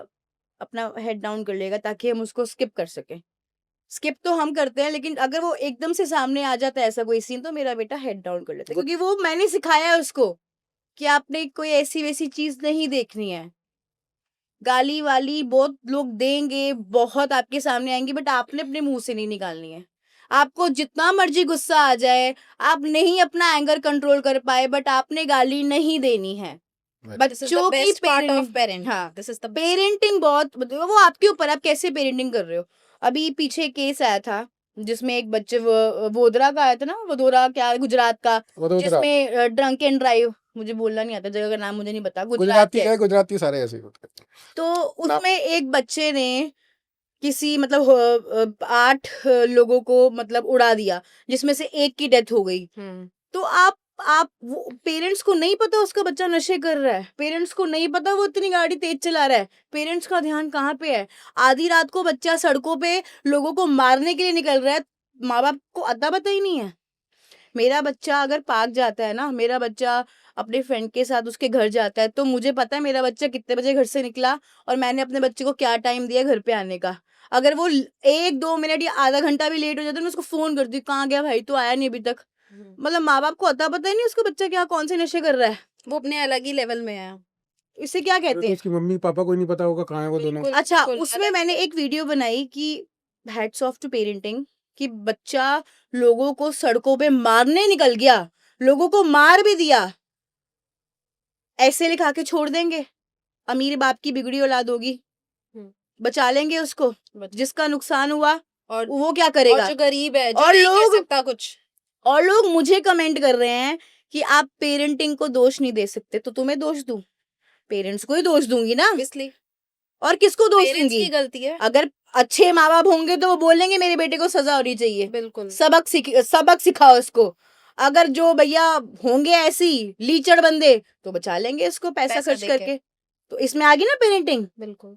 अपना हेड डाउन कर लेगा ताकि हम उसको स्किप कर सकें। स्किप तो हम करते हैं, लेकिन अगर वो एकदम से सामने आ जाता है ऐसा कोई सीन, तो मेरा बेटा हेड डाउन कर लेता है, क्योंकि वो मैंने सिखाया है उसको कि आपने कोई ऐसी वैसी चीज नहीं देखनी है। गाली वाली बहुत लोग देंगे, बहुत आपके सामने आएंगी, बट आपने अपने मुंह से नहीं निकालनी है। आपको जितना मर्जी गुस्सा आ जाए, आप नहीं अपना एंगर कंट्रोल कर पाए, बट आपने गाली नहीं देनी है। This is the बच्चों की best part of parenting, parent. हाँ, This is the पेरेंटिंग बहुत मतलब वो आपके ऊपर, आप कैसे पेरेंटिंग कर रहे हो। अभी पीछे केस आया था जिसमें एक बच्चे वडोदरा का आया था ना, वडोदरा क्या, गुजरात का, वडोदरा, जिसमें ड्रंक एंड ड्राइव, मुझे बोलना नहीं आता, जगह का नाम मुझे नहीं पता, गुजरात गुजराती के। क्या है, गुजराती सारे ऐसे ही होते हैं। तो उसमें एक बच्चे ने किसी मतलब 8 लोगों को मतलब उड़ा दिया, जिसमें से एक की डेथ हो गई। तो आप वो पेरेंट्स को नहीं पता उसका बच्चा नशे कर रहा है, पेरेंट्स को नहीं पता वो इतनी गाड़ी तेज चला रहा है, पेरेंट्स का ध्यान कहाँ पे है? आधी रात को बच्चा सड़कों पे लोगों को मारने के लिए निकल रहा है, माँ बाप को अता पता ही नहीं है। मेरा बच्चा अगर पार्क जाता है ना, मेरा बच्चा अपने फ्रेंड के साथ उसके घर जाता है, तो मुझे पता है मेरा बच्चा कितने बजे घर से निकला और मैंने अपने बच्चे को क्या टाइम दिया घर पे आने का। अगर वो 1-2 मिनट या आधा घंटा भी लेट हो जाता है, मैं उसको फ़ोन करती हूँ, कहाँ गया भाई, तू आया नहीं अभी तक। मतलब माँ बाप को अता पता ही नहीं उसका बच्चा क्या कौन से नशे कर रहा है। वो अपने अलग ही लेवल में है। इसे क्या अरे कहते तो हैं? उसकी मम्मी पापा को ही नहीं पता होगा कहाँ है वो दोनों। बिल्कुल, अच्छा, बिल्कुल, उसमें अलग मैंने एक वीडियो बनाई कि हैट्स ऑफ टू पेरेंटिंग, कि बच्चा लोगों को सड़कों पे मारने निकल गया, लोगों को मार भी दिया, ऐसे लिखा के छोड़ देंगे? अमीर बाप की बिगड़ी औलाद होगी, हुँ, बचा लेंगे उसको? बच जिसका नुकसान हुआ और वो क्या और करेगा? जो गरीब है, जो और नहीं कर लोग सकता कुछ। और लोग मुझे कमेंट कर रहे हैं कि आप पेरेंटिंग को दोष नहीं दे सकते, तो तुम्हें दोष दूं? पेरेंट्स को ही दोष दूंगी ना, ऑब्वियसली और किसको दोष पेरेंट्स दूंगी? की गलती है। अगर अच्छे माँ बाप होंगे तो वो बोलेंगे मेरे बेटे को सजा होनी चाहिए, बिल्कुल, सबक सिखाओ इसको। अगर जो भैया होंगे ऐसी लीचड़ बंदे, तो बचा लेंगे इसको पैसा पैसा खर्च देके। करके। तो इसमें आ गई ना पेरेंटिंग। बिल्कुल।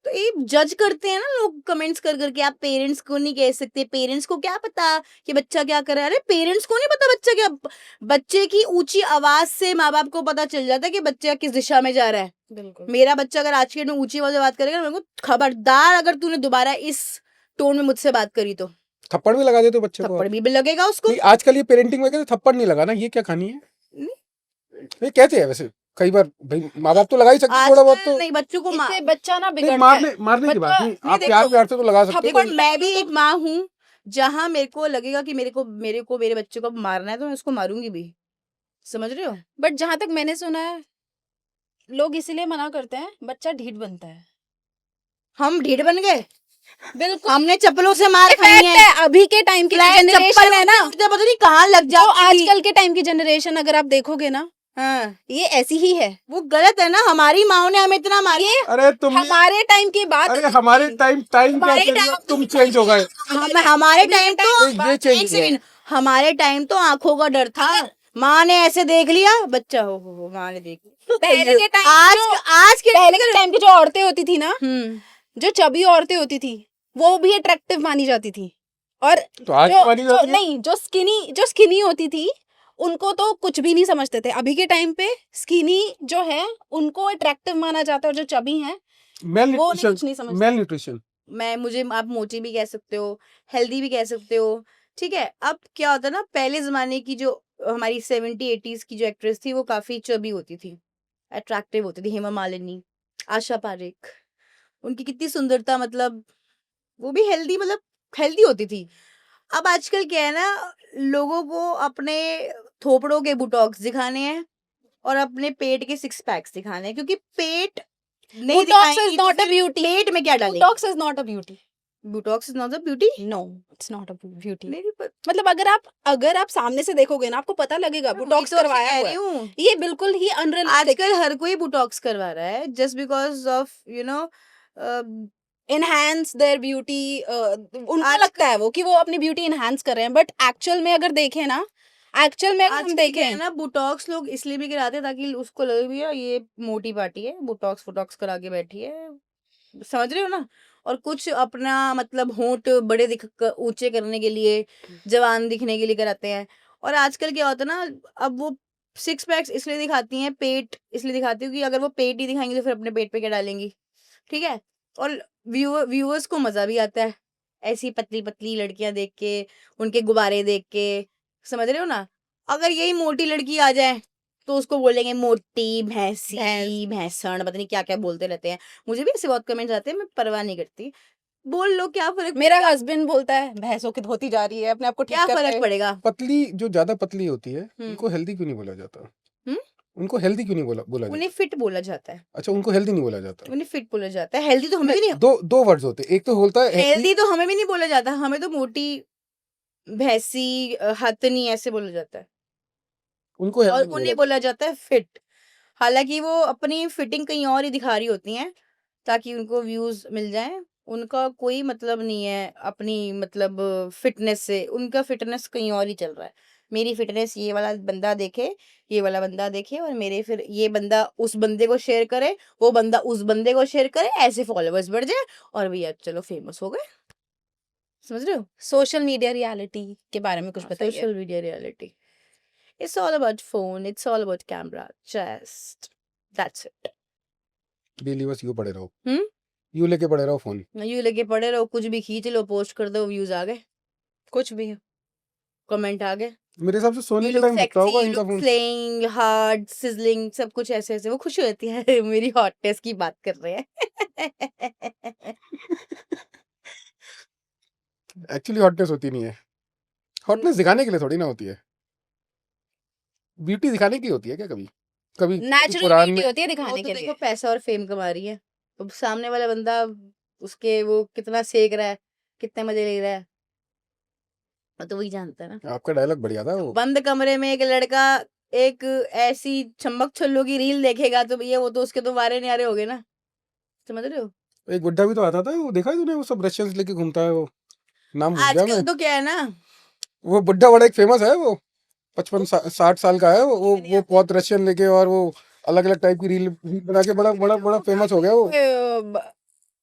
तो ये जज करते हैं ना लोग कमेंट्स कर करके, आप पेरेंट्स को नहीं कह सकते, पेरेंट्स को क्या पता कि बच्चा क्या कर रहा है। अरे पेरेंट्स को नहीं पता बच्चा क्या, बच्चे की ऊंची आवाज से माँ बाप को पता चल जाता है कि बच्चा किस दिशा में जा रहा है। बिल्कुल। मेरा बच्चा अगर आज के डेट में ऊंची आवाज में बात करेगा ना, मेरे को खबरदार अगर तूने दोबारा इस टोन में मुझसे बात करी तो थप्पड़ भी लगा देते हो बच्चे को थप्पड़ आप? भी लगेगा उसको। नहीं, आजकल ये पेरेंटिंग में कहते थप्पड़ नहीं लगाना, ये क्या कहानी है? नहीं, ये कहते हैं वैसे कई बार, भाई माँ बाप तो लगा ही सकते हैं थोड़ा बहुत आजकल तो। नहीं, बच्चों को इससे बच्चा ना नहीं, बिगड़ता है। मारने की बात बच्चा नहीं, नहीं, आप देखो, प्यार प्यार से तो लगा सकते हो। देखो कोई- मैं भी एक माँ हूँ, जहाँ मेरे को लगेगा कि मेरे को मेरे बच्चे को मारना है तो मैं उसको मारूंगी भी, समझ रहे हो? बट जहाँ तक मैंने सुना है, लोग इसीलिए मना करते हैं, बच्चा ढीठ बनता है। हम ढीठ बन गए? बिल्कुल। हमने चप्पलों से मार खाई फैक्ट है। है, अभी के टाइम की फ्लैट जनरेशन चप्पल है ना, मुझे पता नहीं कहाँ लग जो जाती थी। आजकल के टाइम की जनरेशन अगर आप देखोगे ना, हाँ, ये ऐसी ही है। वो गलत है ना, हमारी माँ ने हमें इतना मारा। ये अरे तुम हमारे टाइम की बात अरे अलग हमारे थी। टाइम क्या हमारे चेंज हुआ, टाइम तुम चेंज हो गए। हमारे टाइम तो नहीं, ये चेंज एक हुआ। सेकंड, हमारे टाइम तो आंखों का डर था। माँ ने ऐसे देख लिया बच्चा, हो माँ ने देख लिया। पहले के टाइम आज के पहले के टाइम की जो औरतें होती थी ना, हम्म जो चबी औरतें होती थी, वो भी अट्रैक्टिव मानी जाती थी। और तो आज जो, मानी जो जाती है? नहीं जो स्किनी होती थी, उनको तो कुछ भी नहीं समझते थे। अभी के टाइम पे स्किनी जो है उनको अट्रैक्टिव माना जाता है, और जो चबी हैं मेल वो कुछ नहीं न्यूट्रिशन, समझते। Mail nutrition. मुझे आप मोटी भी कह सकते हो, हेल्दी भी कह सकते हो, ठीक है। अब क्या होता है ना, पहले जमाने की जो हमारी 70-80s की जो एक्ट्रेस थी वो काफी चबी होती थी, अट्रैक्टिव होती थी। हेमा मालिनी, आशा पारेख, उनकी कितनी सुंदरता, मतलब वो भी हेल्दी, मतलब हेल्दी होती थी। अब आजकल क्या है ना, लोगों को अपने थोपड़ों के बुटॉक्स दिखाने हैं और अपने पेट के 6 पैक्स दिखाने हैं, क्योंकि पेट नहीं Botox is दिखाएंगी तो not a फिर beauty. पेट में क्या डालेंगे? Botox is not a beauty. Botox is not a beauty. No, it's not a beauty. नहीं, पर मतलब अगर आप सामने से देखोगे ना, आपको पता लगेगा वही बोटॉक्स तो आपसे करवाया कह हुआ रही है। हूँ, ये बिल्कुल ही अनरियलिस्टिक आजकल हर कोई बुटॉक्स करवा रहा है just because of enhance there beauty. उनको आज लगता है वो कि वो अपनी ब्यूटी एनहांस कर रहे हैं, बट एक्चुअल में अगर देखें ना, एक्चुअल में अगर हम आजकल क्या है देखें, ना, बुटॉक्स लोग इसलिए भी कराते हैं ताकि उसको लगे भैया ये मोटी पार्टी है, बुटॉक्स करा के बैठी है, समझ रहे हो ना। और कुछ अपना मतलब होंठ बड़े ऊंचे करने के लिए, जवान दिखने के लिए कराते हैं। और आजकल क्या होता है ना, अब वो 6 पैक्स इसलिए दिखाती हैं, पेट इसलिए दिखाती हूँ कि अगर वो पेट ही दिखाएंगी तो फिर अपने पेट पे क्या डालेंगी, ठीक है। और व्यूअर्स को मजा भी आता है ऐसी पतली पतली लड़कियां देख के, उनके गुब्बारे देख के, समझ रहे हो ना। अगर यही मोटी लड़की आ जाए तो उसको बोलेंगे मोटी, भैंसी, भैंसण, पता नहीं क्या क्या बोलते रहते हैं। मुझे भी ऐसे बहुत कमेंट्स आते हैं, मैं परवाह नहीं करती, बोल लो, क्या फर्क मेरा हस्बैंड बोलता है भैंसों की धोती जा रही है, अपने आप को ठीक क्या कर फर्क ले। पड़ेगा? पतली जो ज्यादा पतली होती है हम्म। उनको हेल्दी क्यों नहीं बोला जाता? हम्म? उनको हेल्दी क्यों नहीं बोला जाता? उन्हें फिट बोला जाता है, अच्छा, उनको हेल्दी नहीं बोला जाता? उन्हें फिट बोला जाता है। हेल्दी तो हमें भी नहीं, दो वर्ड्स होते हैं, एक तो होता है हेल्दी तो हमें भी नहीं बोला जाता, हमें तो मोटी, भैंसी, हथनी ऐसे बोला जाता है, उनको और हेल्दी नहीं उन्हें बोला बोला जाता है फिट। हालांकि वो अपनी फिटिंग कहीं और ही दिखा रही होती हैं ताकि उनको व्यूज मिल जाएं। उनका कोई मतलब नहीं है अपनी मतलब फिटनेस से, उनका फिटनेस कहीं और ही चल रहा है। मेरी फिटनेस ये वाला बंदा देखे, ये वाला बंदा देखे, और मेरे फिर ये बंदा उस बंदे को शेयर करे, वो बंदा उस बंदे को शेयर करे, ऐसे फॉलोअर्स बढ़ जाए और भैया चलो फेमस हो गए। समझ रहे हो? सोशल मीडिया रियलिटी के बारे में कुछ बताइए। Social media reality, it's all about phone, it's all about camera, just that's it. Daily बस यू पड़े रहो, हम्म यू लेके पड़े रहो फोन। यू लेके पड़े रहो, कुछ भी खींच लो, पोस्ट कर दो, व्यूज आ गए, कुछ भी। कमेंट आ गए, मेरे हिसाब से सोने यू के लुक टाइम दिखता होगा सेक्सी, यू इनका look phone. Flaying, hard, sizzling, सब कुछ ऐसे ऐसे। वो खुशी होती है मेरी हॉटनेस की बात कर रहे हैं। एक्चुअली हॉटनेस होती नहीं है, हॉटनेस दिखाने के लिए थोड़ी ना होती है, ब्यूटी दिखाने की होती है क्या? कभी कभी नेचुरल कुरान ब्यूटी में होती है वो दिखाने तो के देखो लिए। पैसा और फेम कमा रही है, अब सामने वाला बंदा उसके वो कितना सेक रहा है, कितने मजे ले रहा है, वो तो वही जानता है ना। आपका डायलॉग बढ़िया था वो। बंद कमरे में एक लड़का एक ऐसी छम्बक छल्लो की रील देखेगा तो भैया वो तो उसके तो वारे न्यारे हो गए ना, समझ रहे हो? एक बुड्ढा भी तो आता था, वो देखा है तूने? वो सब रशियंस लेके घूमता है, वो नाम भूल गया आजकल मैं। तो क्या है ना, वो बुड्ढा बड़ा एक फेमस है, वो 55-60 साल का है वो बहुत रशियन लेके, और वो अलग अलग टाइप की रील बना के बड़ा बड़ा बड़ा फेमस हो गया वो।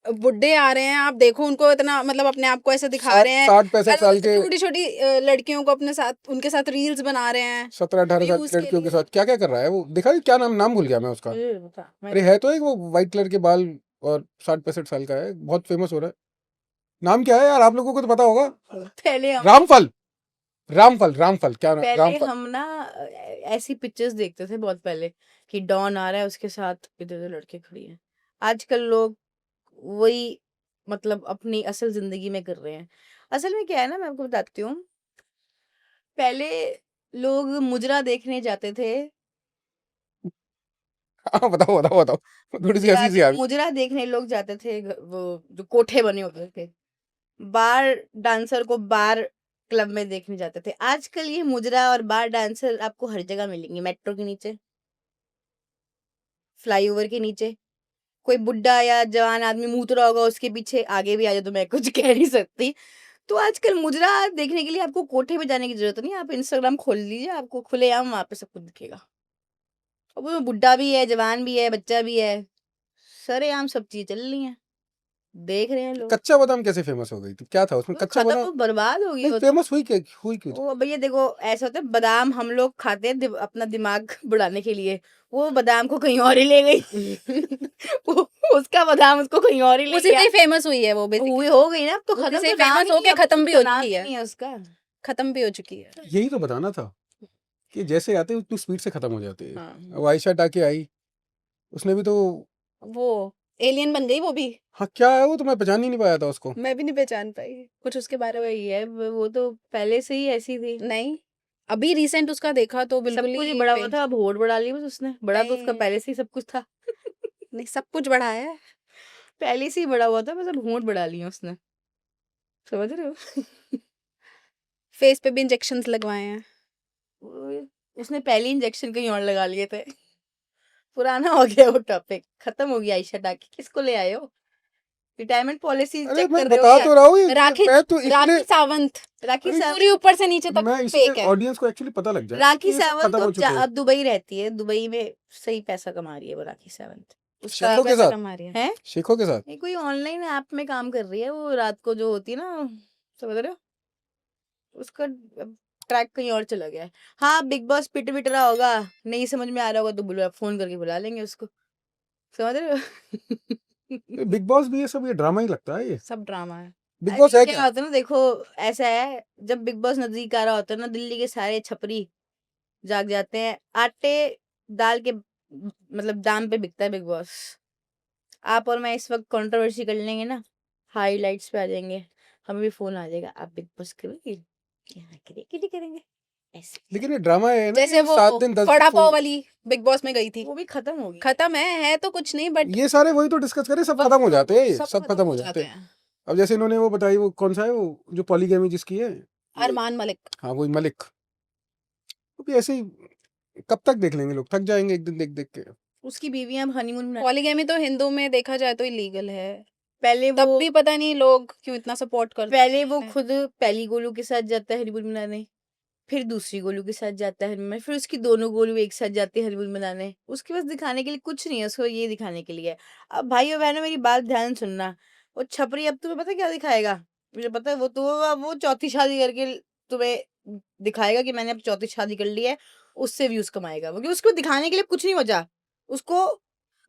बुड्ढे आ रहे हैं, आप देखो उनको इतना मतलब अपने आप को ऐसे दिखा रहे हैं, 60-65 साल के, छोटी छोटी लड़कियों को अपने साथ उनके साथ रील्स बना रहे हैं 17-18 साल व्यूज की के लड़कियों के लिए। साथ क्या क्या कर रहा है वो, देखा है? क्या नाम भूल गया मैं उसका। मुझे नहीं पता, अरे है तो एक, वो व्हाइट कलर के बाल और 60-65 साल का है, बहुत फेमस हो रहा है। नाम क्या है यार? आप लोगों को तो पता होगा। पहले हम रामफल, रामफल क्या नाम? पहले रामफल। हम ना ऐसी पिक्चर्स देखते थे बहुत पहले कि डॉन आ रहा है, उसके साथ इधर उधर लड़के खड़ी हैं। आजकल लोग वही मतलब अपनी असल जिंदगी में कर रहे हैं। असल में क्या है ना, मैं आपको बताती हूँ, पहले लोग मुजरा देखने जाते थे, हाँ बताओ बताओ बताओ, थोड़ी सी हंसी सी आ गई। मुजरा देखने लोग जाते थे, वो जो कोठे बने होते थे, बार डांसर को बार क्लब में देखने जाते थे। आजकल ये मुजरा और बार डांसर आपको हर जगह मिलेंगे, मेट्रो के नीचे, फ्लाईओवर के नीचे, कोई बुड्ढा या जवान आदमी मूत रहा होगा उसके पीछे, आगे भी आ जाए तो मैं कुछ कह नहीं सकती। तो आजकल मुजरा देखने के लिए आपको कोठे में जाने की जरूरत नहीं है, आप इंस्टाग्राम खोल लीजिए, आपको खुलेआम वहां पे सब कुछ दिखेगा। अब वो बुड्ढा भी है, जवान भी है, बच्चा भी है, सरेआम सब चीजें चल रही हैं, देख रहे हैं लोग। कच्चा बादाम कैसे फेमस हो गई थी? क्या था उसमें वो कच्चा खत्म, बादाम? वो बर्बाद हो गई नहीं वो तो। फेमस हुई क्या, हुई क्यों? वो भैया देखो, ऐसा होता है, बादाम हम लोग खाते हैं अपना दिमाग बढ़ाने के लिए, वो बादाम को कहीं और ही ले गई। वो उसका बादाम उसको कहीं और ही ले उसी गया, से ही फेमस हुई है वो बेसिकली। हुई हो गई ना, अब तो उसी खत्म, से तो नाम फेमस ही होके नहीं है, खत्म भी तो हो नाम चुकी ही है, नहीं है उसका। खत्म भी हो चुकी है। यही तो बताना था कि जैसे आते हैं उतनी स्पीड से खत्म हो जाते हैं। हाँ, अब आयशा टाके आई, उसने भी तो, वो एलियन बन गई वो भी। हाँ क्या है वो, तो मैं पहचान ही नहीं पाया था उसको। मैं भी नहीं पहचान पाई कुछ उसके बारे में। वही है, वो तो पहले से ही ऐसी थी, नहीं, अभी रिसेंट उसका देखा तो सब बिल्कुल कुछ ही ही बड़ा हुआ था, अब होड़ बढ़ा ली बस उसने, बड़ा तो उसका नहीं पहले से ही सब कुछ था। नहीं, सब कुछ बढ़ाया है। पहले से ही बड़ा हुआ था, बस अब होड़ बढ़ा लिया उसने, समझ रहे हो? फेस पे भी इंजेक्शंस लगवाए हैं। उसने पहले इंजेक्शन कहीं और लगा लिए थे। पुराना हो गया वो टॉपिक, खत्म हो गया। आयशा टाकी किसको ले आए हो? रिटायरमेंट पॉलिसी अरे चेक मैं कर रहे हो बता क्या? तो रहा हूँ, ये राखी मैं तो इसलिए, राखी सावंत राखी अरे सावंत, पूरी ऊपर से नीचे तक मैं इसलिए फेक है। ऑडियंस को एक्चुअली पता लग जाए राखी कि ये सब सावंत खत्म तो हो चुके हैं। अब दुबई रहती है, दुबई में सही पैसा कमा रही है वो राखी सावंत। उसका शेखों के पैसा साथ, कमा रही है। है, शेखों के साथ। ये कोई ऑनलाइन ऐप में काम कर रही है वो, रात को जो होती है ना, समझ रहे हो? उसका ट्रैक कहीं और चला गया है। हाँ, बिग बॉस पिट पिट रहा होगा, नहीं समझ में आ रहा होगा तो बुला, फोन करके बुला लेंगे उसको, समझ रहे हो? बिग बॉस भी ये सब ये ड्रामा ही लगता है ये। सब ड्रामा है। बिग बॉस अरे है क्या क्या? होता है ना, देखो ऐसा है, जब बिग बॉस नजदीक आ रहा होता है ना, दिल्ली के सारे छपरी जाग जाते हैं, आटे दाल के मतलब दाम पे बिकता है बिग बॉस। आप और मैं इस वक्त कंट्रोवर्सी कर लेंगे ना, हाईलाइट्स पे आ जाएंगे, हमें भी फोन आ जाएगा, आप बिग बॉस करोगे, यहाँ करिए, कितनी करेंगे ऐसे। लेकिन ये ड्रामा है ना, जैसे ये वो 7 दिन 10 फड़ा पाव वाली बिग बॉस में गई थी, वो भी खत्म होगी। खत्म है तो कुछ नहीं बट ये सारे वही तो डिस्कस करें, सब खत्म हो जाते हैं, ये सब खत्म हो जाते हैं। हैं। अब जैसे इन्होंने वो बताई, वो कौन सा है वो जो पॉलीगैमी जिसकी है, अरमान मलिक। हाँ वही मलिक। वो भी ऐसे ही, कब तक देख लेंगे लोग, थक जाएंगे एक दिन देख देख के। उसकी बीवियां अब हनीमून मना, पॉलीगैमी तो हिंदू में देखा जाए तो इलीगल है, पहले तब वो भी पता नहीं लोग क्यों इतना सपोर्ट करते पहले वो हैं। खुद पहली गोलू के साथ जाता है हनीमून मनाने, फिर दूसरी गोलू के साथ जाता है हनीमून, फिर उसकी दोनों गोलू एक साथ जाते हैं हनीमून मनाने। उसके पास दिखाने के लिए कुछ नहीं है, उसको ये दिखाने के लिए है। अब भाइयों बहनों मेरी बात ध्यान सुनना, वो छपरी अब तुम्हें पता क्या दिखाएगा, मुझे पता है वो तो वो चौथी शादी करके तुम्हें दिखाएगा कि मैंने अब चौथी शादी कर ली है, उससे व्यूज कमाएगा वो, क्योंकि उसको दिखाने के लिए कुछ नहीं बचा, उसको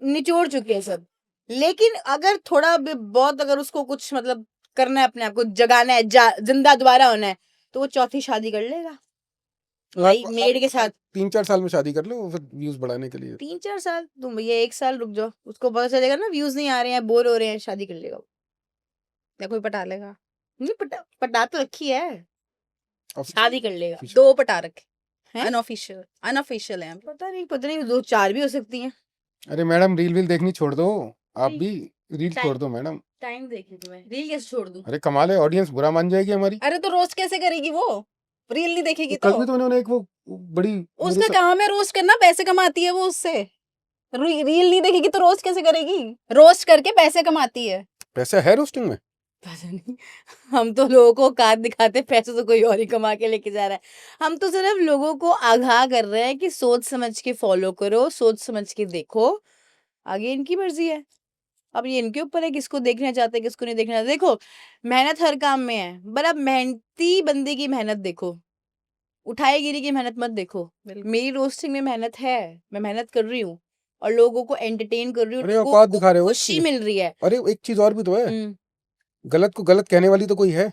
निचोड़ चुके हैं सब। लेकिन अगर थोड़ा भी बहुत अगर उसको कुछ मतलब करना है, अपने आप को जगाना है, जिंदा दोबारा होना है, तो वो चौथी शादी कर लेगा भाई आप मेड के साथ। 3-4 साल में शादी कर लो फिर व्यूज बढ़ाने के लिए। 3-4 साल तुम भैया 1 साल रुक जाओ, उसको पता चलेगा ना व्यूज नहीं आ रहे हैं, बोर हो रहे हैं, शादी कर लेगा वो। या कोई पटा लेगा। नहीं पटा तो रखी है, Official- शादी कर लेगा। official। 2 पटा रखे। हैं? अनऑफिशियल है। पता नहीं 2-4 भी हो सकती हैं। अरे मैडम रील वील देखनी छोड़ दो, आप रील- भी रील टाइम- छोड़ दो मैडम। टाइम देखी तुम्हें, रील कैसे छोड़ दूं? अरे कमाल है, ऑडियंस बुरा मान जाएगी हमारी। अरे तो रोस्ट कैसे करेगी वो? रील नहीं देखेगी कल तो? भी तो उन्होंने एक वो बड़ी मेरे उसका से- काम है रोस्ट करना, पैसे कमाती है वो उससे। रील नहीं देखेगी तो रोस्ट कैसे करेगी? रोस्ट करके पैसे कमाती है। पैसा है रोस्टिंग में। पता नहीं, हम तो लोगों को औकात दिखाते, पैसे तो कोई और ही कमा के लेके जा रहा है। हम तो सिर्फ लोगों को आगाह कर रहे हैं कि सोच समझ के फॉलो करो, सोच समझ के देखो, आगे इनकी मर्जी है। अब ये इनके ऊपर है किसको देखना चाहते हैं किसको नहीं देखना चाहते। देखो मेहनत हर काम में है, पर अब मेहनती बंदे की मेहनत देखो, उठाए गिरी की मेहनत मत देखो। मेरी रोस्टिंग में मेहनत है, मैं मेहनत कर रही हूँ और लोगों को एंटरटेन कर रही हूँ, अरे लोगों औकात को दिखा रहे हो खुशी इसकी। मिल रही है। अरे एक चीज और भी तो है, हम्म, गलत को गलत कहने वाली तो कोई है।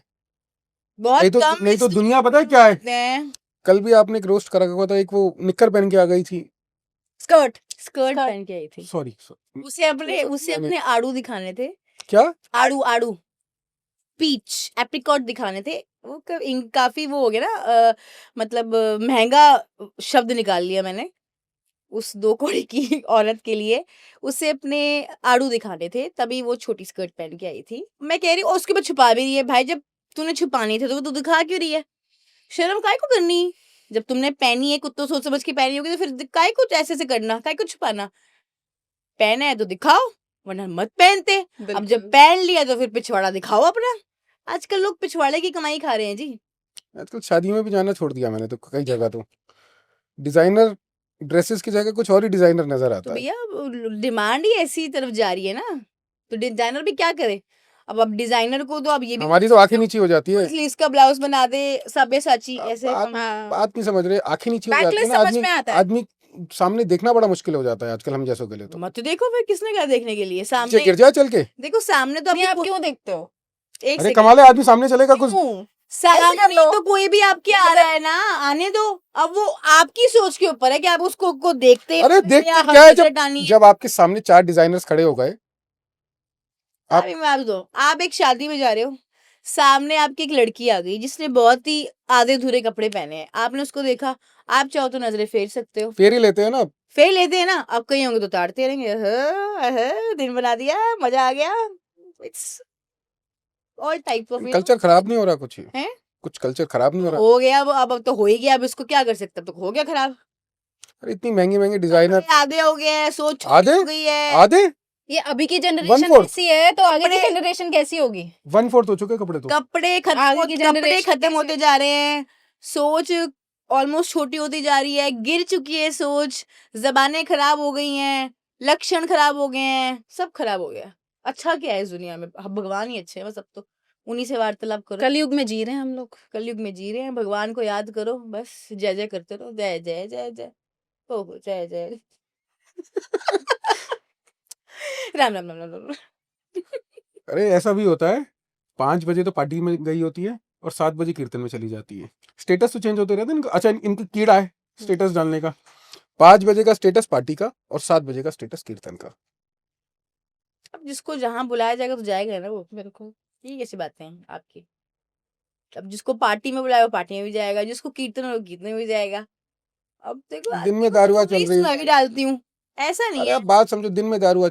बहुत नहीं तो कम नहीं तो इस दुनिया पता है क्या है। होते हैं। कल भी आपने एक रोस्ट करा हुआ था, एक वो निक्कर पहन के आ गई थी। स्कर्ट स्कर्ट पहन के आई थी, सॉरी उसे अपने आड़ू दिखाने थे। क्या आड़ू आड़ू पीच एप्रिकॉट दिखाने थे। वो काफी वो हो गया ना, मतलब महंगा शब्द निकाल लिया मैंने उस 2 कौड़ी की औरत के लिए। उसे अपने आड़ू दिखाने थे, तभी वो छोटी स्कर्ट पहन के आई थी। मैं कह रही हूँ उसके बाद छुपा भी रही है। भाई जब तूने छुपानी थे तो तू दिखा क्यों रही है? शर्म काहे को करनी? जब तुमने पहनी है, कुछ तो सोच समझ के पहनी होगी, तो फिर काहे कुछ ऐसे करना, काहे को छुपाना? पहना है तो दिखाओ, वरना मत पहनते। अब जब पहन लिया तो फिर पिछवाड़ा दिखाओ अपना। आजकल लोग पिछवाड़े की कमाई खा रहे हैं जी। आजकल शादियों में भी जाना छोड़ दिया मैंने तो कई जगह। तो डिजाइनर ड्रेसेस की जगह कुछ और ही डिजाइनर नजर तो आता है। भैया डिमांड ही ऐसी तरफ जा रही है ना, तो डिजाइनर भी क्या करे? अब डिजाइनर को तो अब ये भी हमारी तो आंखें नीची हो जाती है। इसलिए इसका ब्लाउज बना दे साची ऐसे बात बात नहीं समझ रहे, आंखें नीची हो जाती है बैकलेस ना। समझ आदमी में आता है। आदमी सामने देखना बड़ा मुश्किल हो जाता है आजकल हम जैसों के लिए। तो मत देखो फिर, किसने कहा देखने के लिए? नीचे सामने गिर जाए चल के। देखो, सामने तो नहीं, आपकी आप क्यों देखते हो? एक अरे सेकंड, कमाल है, आदमी सामने चलेगा कुछ। क्यों? सामने लो। तो कोई भी आपके आ रहा है ना, आने दो। अब वो आपकी सोच के ऊपर है कि आप उसको को देखते अरे हैं देखते या क्या है, हल्की टानी है। जब आपके सामने 4 डिजाइनर्स खड़े हो गए। आप अभी मैं आपको दो, आप एक शादी में जा रहे हो, सामने आपकी एक लड़की आ गई जिसने बहुत ही आधे अधूरे कपड़े पहने हैं, आपने उसको देखा, आप चाहो तो नजरें फेर सकते हो, फेर ही लेते हैं ना। फेर लेते हैं ना। अब कहीं होंगे तो ताड़ते रहेंगे, दिन बना दिया, मजा आ गया। It's all type of culture खराब नहीं हो रहा कुछ? हैं? कुछ कल्चर खराब नहीं हो रहा? हो गया अब तो हो ही गया, अब इसको क्या कर सकते, अब तो हो गया खराब। अरे इतनी महंगी महंगी डिजाइनर। आधे हो गए हैं, सोच छोटी आधे हो गई है। आधे ये अभी की जनरेशन 1/4 कैसी है तो आगे की कपड़े- जनरेशन कैसी होगी? 1/4 हो चुके कपड़े तो। कपड़े आगे की कपड़े generation खत्म होते कैसे? जा रहे हैं, सोच ऑलमोस्ट छोटी होती जा रही है, गिर चुकी है सोच, जबानें खराब हो गई हैं, लक्षण खराब हो गए हैं, सब खराब हो गया। अच्छा क्या है इस दुनिया में? अब भगवान ही अच्छे हैं बस, अब तो उन्हीं से वार्तालाप करो। कलयुग में जी रहे हैं हम लोग। कलयुग में जी रहे हैं, भगवान को याद करो बस, जय जय करते रहो, जय जय जय जय, ओहो जय जय राम राम राम राम राम। अरे ऐसा भी होता है, 5 बजे तो पार्टी में गई होती है और 7 बजे कीर्तन में चली जाती है। स्टेटस तो चेंज होते रहते हैं इनका। अच्छा इनकी कीड़ा है स्टेटस डालने का। 5 बजे का स्टेटस पार्टी का और 7 बजे का स्टेटस कीर्तन का। अब जिसको जहां बुलाया जाएगा तो जाएगा ना वो। बिल्कुल। ये कैसी बातें हैं आपकी? अब जिसको पार्टी में बुलाया वो पार्टी में भी जाएगा, जिसको कीर्तन में वो कीर्तन में भी जाएगा। अब देखो दिन में दारुआ चल रही मैं है। भी डालती हूँ, ऐसा नहीं अरे है। आप बात समझो, दिन में दारू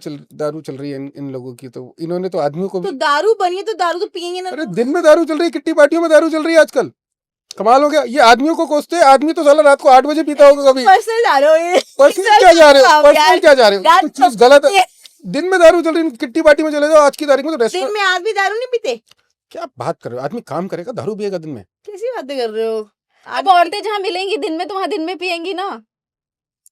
चल रही है इन लोगों की। तो इन्होंने तो आदमियों को तो भी। दारू बनी है तो दारू तो पियेंगे ना। अरे दिन में दारू चल रही है, किट्टी पार्टियों में दारू चल रही है आजकल। कमाल हो गया। ये आदमियों को कोसते हैं, आदमी तो साला रात को 8 बजे पीता होगा कभी। पर्सनल जा रहे हो ये। पर्सनल क्या जा रहे हो? आप पर्सनल यार, क्या जा रहे हो? रात कुछ चीज गलत है। दिन में दारू चल रही है, किट्टी पार्टी में चले जाओ। आज की तारीख में तो दिन रेस्टोरेंट। में आदमी दारू नहीं पीते? क्या बात कर रहे हो? आदमी काम करेगा, दारू पिएगा दिन में? कैसी बातें कर रहे हो? अब औरतें जहाँ मिलेंगी दिन में तो वहां दिन में पियेंगी ना।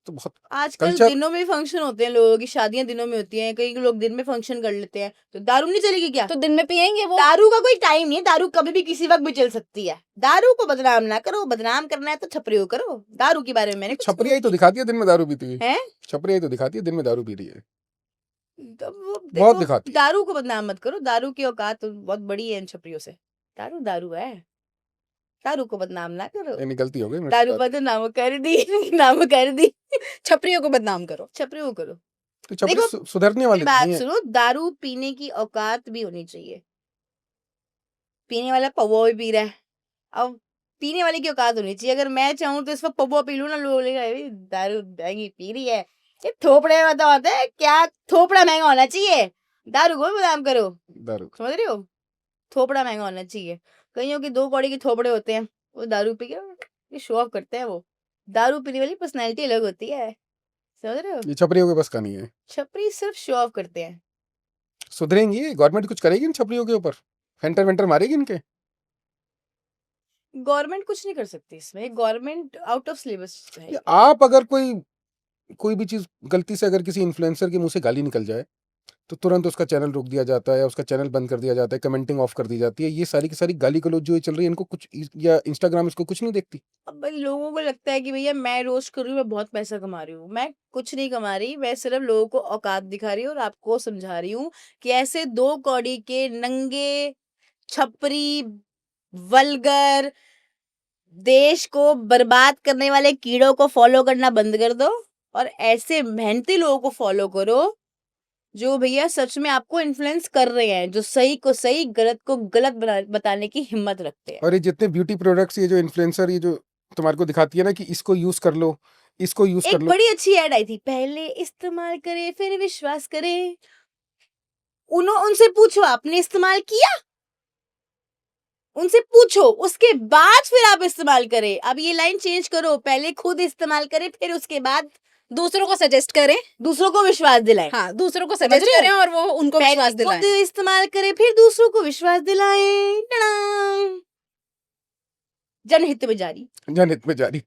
तो बहुत आजकल कल्चर दिनों में फंक्शन होते हैं, लोगों की शादियां दिनों में होती हैं, कई लोग दिन में फंक्शन कर लेते हैं, तो दारू नहीं चलेगी क्या? तो दिन में पियेंगे वो। दारू का कोई टाइम नहीं है, दारू कभी भी किसी वक्त भी चल सकती है। दारू को बदनाम ना करो, बदनाम करना है तो छपरियो करो। दारू के बारे में मैंने कुछ छपरिया ही तो नहीं दिखाती है दिन में दारू पीती है, है। छपरिया ही तो दिखाती है दिन में दारू पी रही है, तो वो बहुत देखो, दिखाती है। दारू को बदनाम मत करो, दारू की औकात तो बहुत बड़ी है इन छपरियों से। दारू दारू है, दारू को बदनाम ना करो। ये गलती हो गई मेरे दारू साथ। बदनाम कर दी नाम कर दी, छपरियों को बदनाम करो। छपरियो करो। तो छपरी देखो, सुधरने मेरी वाली बात नहीं है। सुनो, दारू पीने की औकात भी होनी चाहिए। पीने वाला पौवा भी पी रहा है, अब पीने वाले की औकात होनी चाहिए। अगर मैं चाहूँ तो इस वक्त पौवा पी लूँ ना, लोग बोलेगा "अरे, दारू महंगी पी रही है, ये थोपड़े में तो होता है क्या, थोपड़ा महंगा होना चाहिए। दारू को भी बदनाम करो, दारू समझ रहे हो? थोपड़ा महंगा होना चाहिए। कईयों के 2 कौड़ी के थोपड़े होते हैं, वो दारू पी के ये शो ऑफ करते हैं। वो दारू पीने वाली पर्सनैलिटी अलग होती है, समझ रहे हो? ये छपरियों के बस का नहीं है। छपरी सिर्फ शो ऑफ करते हैं। सुधरेंगी, गवर्नमेंट कुछ करेगी इन छपरियों के ऊपर, फेंटर वेंटर मारेगी इनके। गवर्नमेंट कुछ नहीं कर सकती इसमें, गवर्नमेंट आउट ऑफ सिलेबस है। ये आप अगर कोई भी चीज गलती से अगर किसी इन्फ्लुएंसर के मुंह से गाली निकल जाए तो तुरंत उसका चैनल रोक दिया जाता है या उसका चैनल बंद कर दिया जाता है, कमेंटिंग ऑफ कर दी जाती है। ये सारी की सारी गाली गलौज जो ये चल रही है, इनको कुछ या इंस्टाग्राम इसको कुछ नहीं देखती। अब भाई लोगों को लगता है कि भैया मैं रोस्ट कर रही हूँ, मैं बहुत पैसा कमा रही हूँ। मैं कुछ नहीं कमा रही, मैं सिर्फ लोगों को औकात दिखा रही हूँ और आपको समझा रही हूँ कि ऐसे 2 कौड़ी के नंगे, छपरी, वल्गर, देश को बर्बाद करने वाले कीड़ों को फॉलो करना बंद कर दो और ऐसे मेहनती लोगों को फॉलो करो जो भैया सच में आपको इन्फ्लुएंस कर रहे हैं, जो सही को सही, गलत को गलत बताने की हिम्मत रखते हैं। और ये जितने ब्यूटी प्रोडक्ट्स, ये जो इन्फ्लुएंसर, ये जो तुम्हारे को दिखाती है ना कि इसको यूज कर लो, इसको यूज कर एक लो। बड़ी अच्छी ऐड आई थी, पहले इस्तेमाल करें फिर विश्वास करें। उनसे पूछो आपने इस्तेमाल किया, उनसे पूछो, उसके बाद फिर आप इस्तेमाल करें। अब ये लाइन चेंज करो, पहले खुद इस्तेमाल करें फिर उसके बाद दूसरों को सजेस्ट करें। दूसरों को विश्वास दिलाएं। हाँ, दूसरों को समझ सजेस्ट रहे हो? करें और वो उनको पहले विश्वास खुद दिलाएं। इस्तेमाल करें फिर दूसरों को विश्वास दिलाएं। टड़ां। जनहित में जारी। जनहित में जारी।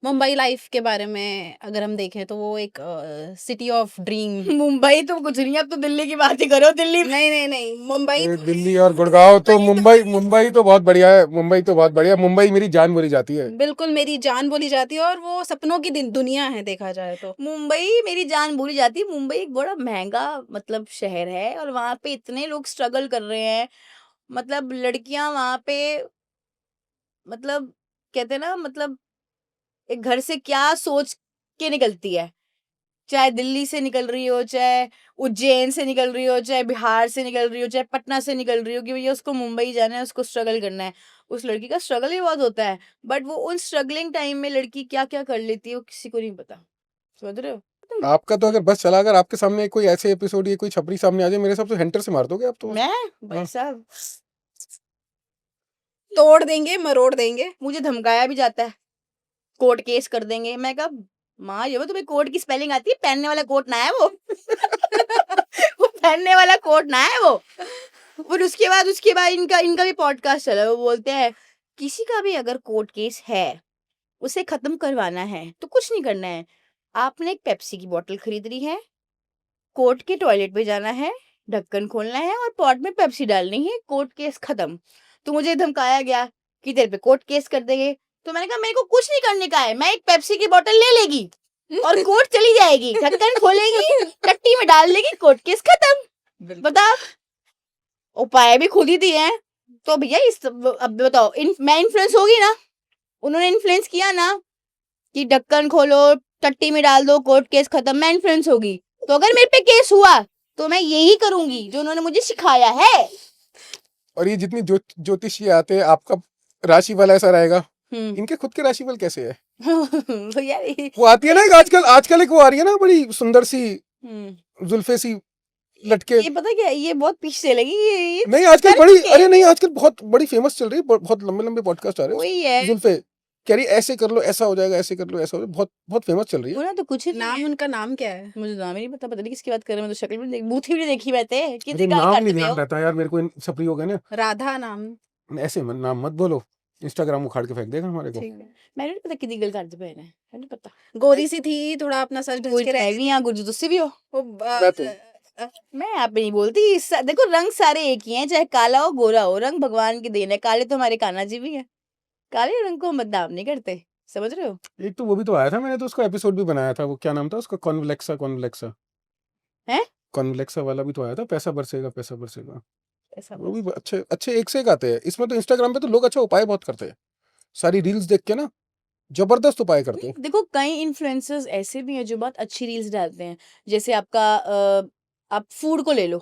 मुंबई लाइफ के बारे में अगर हम देखें तो वो एक सिटी ऑफ ड्रीम। मुंबई तो कुछ नहीं, अब तो दिल्ली की बात ही करो। दिल्ली नहीं नहीं नहीं, मुंबई ये दिल्ली और गुड़गांव तो मुंबई तो बहुत बढ़िया है, मुंबई तो बहुत बढ़िया, मुंबई मेरी जान बोली जाती है। बिल्कुल मेरी जान बोली जाती है और वो सपनों की दुनिया है देखा जाए तो। मुंबई मेरी जान भूली जाती है। मुंबई एक बड़ा महंगा मतलब शहर है और वहां पे इतने लोग स्ट्रगल कर रहे हैं। मतलब लड़कियां वहां पे, मतलब कहते हैं ना, मतलब एक घर से क्या सोच के निकलती है, चाहे दिल्ली से निकल रही हो, चाहे उज्जैन से निकल रही हो, चाहे बिहार से निकल रही हो, चाहे पटना से निकल रही हो, कि भैया उसको मुंबई जाना है, उसको स्ट्रगल करना है। उस लड़की का स्ट्रगल भी बहुत होता है, बट वो उन स्ट्रगलिंग टाइम में लड़की क्या क्या कर लेती है वो किसी को नहीं पता। समझ रहे हो? आपका तो अगर बस चला, अगर आपके सामने कोई ऐसे एपिसोड या कोई छपरी सामने आ जाए, मेरे हिसाब से हेंटर से मार दोगे आप तो। मैं हाँ। भाई साहब, तोड़ देंगे, मरोड़ देंगे। मुझे धमकाया भी जाता है, कोर्ट केस कर देंगे। मैं कहा माँ ये वो तुम्हें कोर्ट की स्पेलिंग आती है? पहनने वाला कोट ना है वो वो पहनने वाला कोट ना है वो। और उसके बाद इनका भी पॉडकास्ट चला, वो बोलते हैं किसी का भी अगर कोर्ट केस है, उसे खत्म करवाना है तो कुछ नहीं करना है। आपने एक पेप्सी की बोतल खरीद ली है, कोर्ट के टॉयलेट पे जाना है, ढक्कन खोलना है और पॉट में पेप्सी डालनी है, कोर्ट केस खत्म। तो मुझे धमकाया गया कि तेरे पे कोर्ट केस कर देंगे। तो मैंने कहा मेरे को कुछ नहीं करने का है, मैं एक पेप्सी की बोतल ले लेगी और कोर्ट चली जाएगी, ढक्कन खोलेगी, टट्टी में डाल लेगी, कोर्ट केस खत्म। बताओ, उपाय भी खुद ही दिए हैं। तो भैया अब बताओ, मैं इन्फ्लुएंस होगी ना, उन्होंने इन्फ्लुएंस किया ना कि ढक्कन खोलो, टट्टी में डाल दो, कोर्ट केस खत्म, मैं इन्फ्लुएंस होगी। तो अगर मेरे पे केस हुआ तो मैं यही करूंगी जो उन्होंने मुझे सिखाया है। और ये जितनी ज्योतिषी आते हैं, आपका राशि वाला ऐसा रहेगा, इनके खुद के राशि फल कैसे है? तो यार वो आती है ना एक आजकल एक वो आ रही है ना, बड़ी सुंदर सी जुल्फे सी लटके। ये पता क्या, ये बहुत पीछे लगी ये नहीं आजकल बड़ी, अरे नहीं आजकल बहुत बड़ी फेमस चल रही है, बहुत लंबे लंबे पॉडकास्ट आ रहे हैं। वही है, जुल्फे कह रही ऐसे कर लो ऐसा हो जाएगा, ऐसे कर लो ऐसा हो जाएगा, बहुत बहुत फेमस चल रही है। उन्हें तो कुछ नहीं नाम है। उनका नाम क्या है? मुझे नाम ही नहीं पता नहीं किसकी बात कर रहे हैं। मैं तो शक्ल भी नहीं देखी, बूथी भी नहीं देखी मैं ते। किसी अरे का नाम करते नहीं पे ध्यान हो? रहता यार मेरे को, इन छपरी हो गए ना, राधा नाम। ऐसे नाम मत बोलो, इंस्टाग्राम उखाड़ के फेंक देगा हमारे को। ठीक है। मैंने नहीं पता कितनी गलत पहने हैं, मैंने नहीं पता। गोरी सी थी, थोड़ा अपना सच ढक कोई के रह है भी यहाँ गुरजू तुझसे भी हो। वो मैं तो मैं यहाँ पे नहीं बोलती, देखो रंग सारे एक ही हैं, चाहे काला हो गोरा हो, रंग भगवान की देन है। काले तो हमारे कान्हा जी भी हैं, काले रंग को हम बदनाम नहीं करते, समझ रहे हो? एक तो वो भी तो आया था, मैंने तो उसका एपिसोड भी बनाया था, वो क्या नाम था उसका, कॉन्वलेक्सा हैं? कॉन्वलेक्सा वाला भी तो आया था, पैसा बरसेगा। ऐसा वो बस। भी अच्छे अच्छे एक से एक आते हैं इसमें। तो इंस्टाग्राम पे तो लोग अच्छा उपाय बहुत करते हैं, सारी रील्स देख के ना जबरदस्त उपाय करते हैं। देखो कई इन्फ्लुएंसर्स ऐसे भी हैं जो बहुत अच्छी रील्स डालते हैं, जैसे आपका आप फूड को ले लो,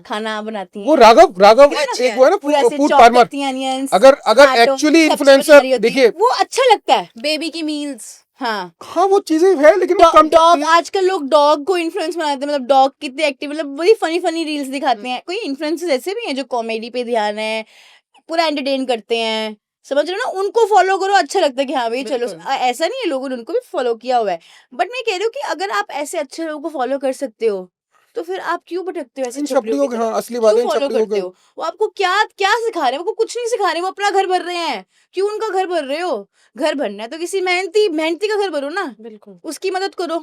खाना बनाती वो हैं, राघव है ना? एक वो है ना पूरा ऐसे फूड चॉप फार्मर, करती हैं अनियंस, अगर टमाटो, एक्चुअली सब्जी बना रही इन्फ्लुएंसर होती हैं, देखिए, वो अच्छा लगता है। बेबी की मील्स। हाँ, हाँ वो चीजें है लेकिन वो कम डॉग, आजकल लोग डॉग को इन्फ्लुएंस बनाते हैं, मतलब डॉग कितने एक्टिव, मतलब बड़ी फनी रील्स दिखाते हैं। कोई इन्फ्लुएंसर्स ऐसे भी हैं जो कॉमेडी पे ध्यान है, पूरा एंटरटेन करते हैं, समझ रहे हो ना? उनको फॉलो करो, अच्छा लगता है कि हाँ भाई चलो। बिल्कुल। ऐसा नहीं है, लोगों ने उनको भी फॉलो किया हुआ है, बट मैं कह रही हूँ कि अगर आप ऐसे अच्छे लोगों को फॉलो कर सकते हो तो फिर आप क्यों भटकते हो ऐसे इन छपड़ियों छपड़ियों की के, तरफ? हाँ असली बात है, क्यों इन फॉलो छपड़ियों करते के हो? वो आपको क्या क्या सिखा रहे हैं? वो कुछ नहीं सिखा रहे, वो अपना घर भर रहे हैं। क्यों उनका घर भर रहे हो? घर भरना है तो किसी मेहनती का घर भरो ना, बिल्कुल। उसकी मदद करो।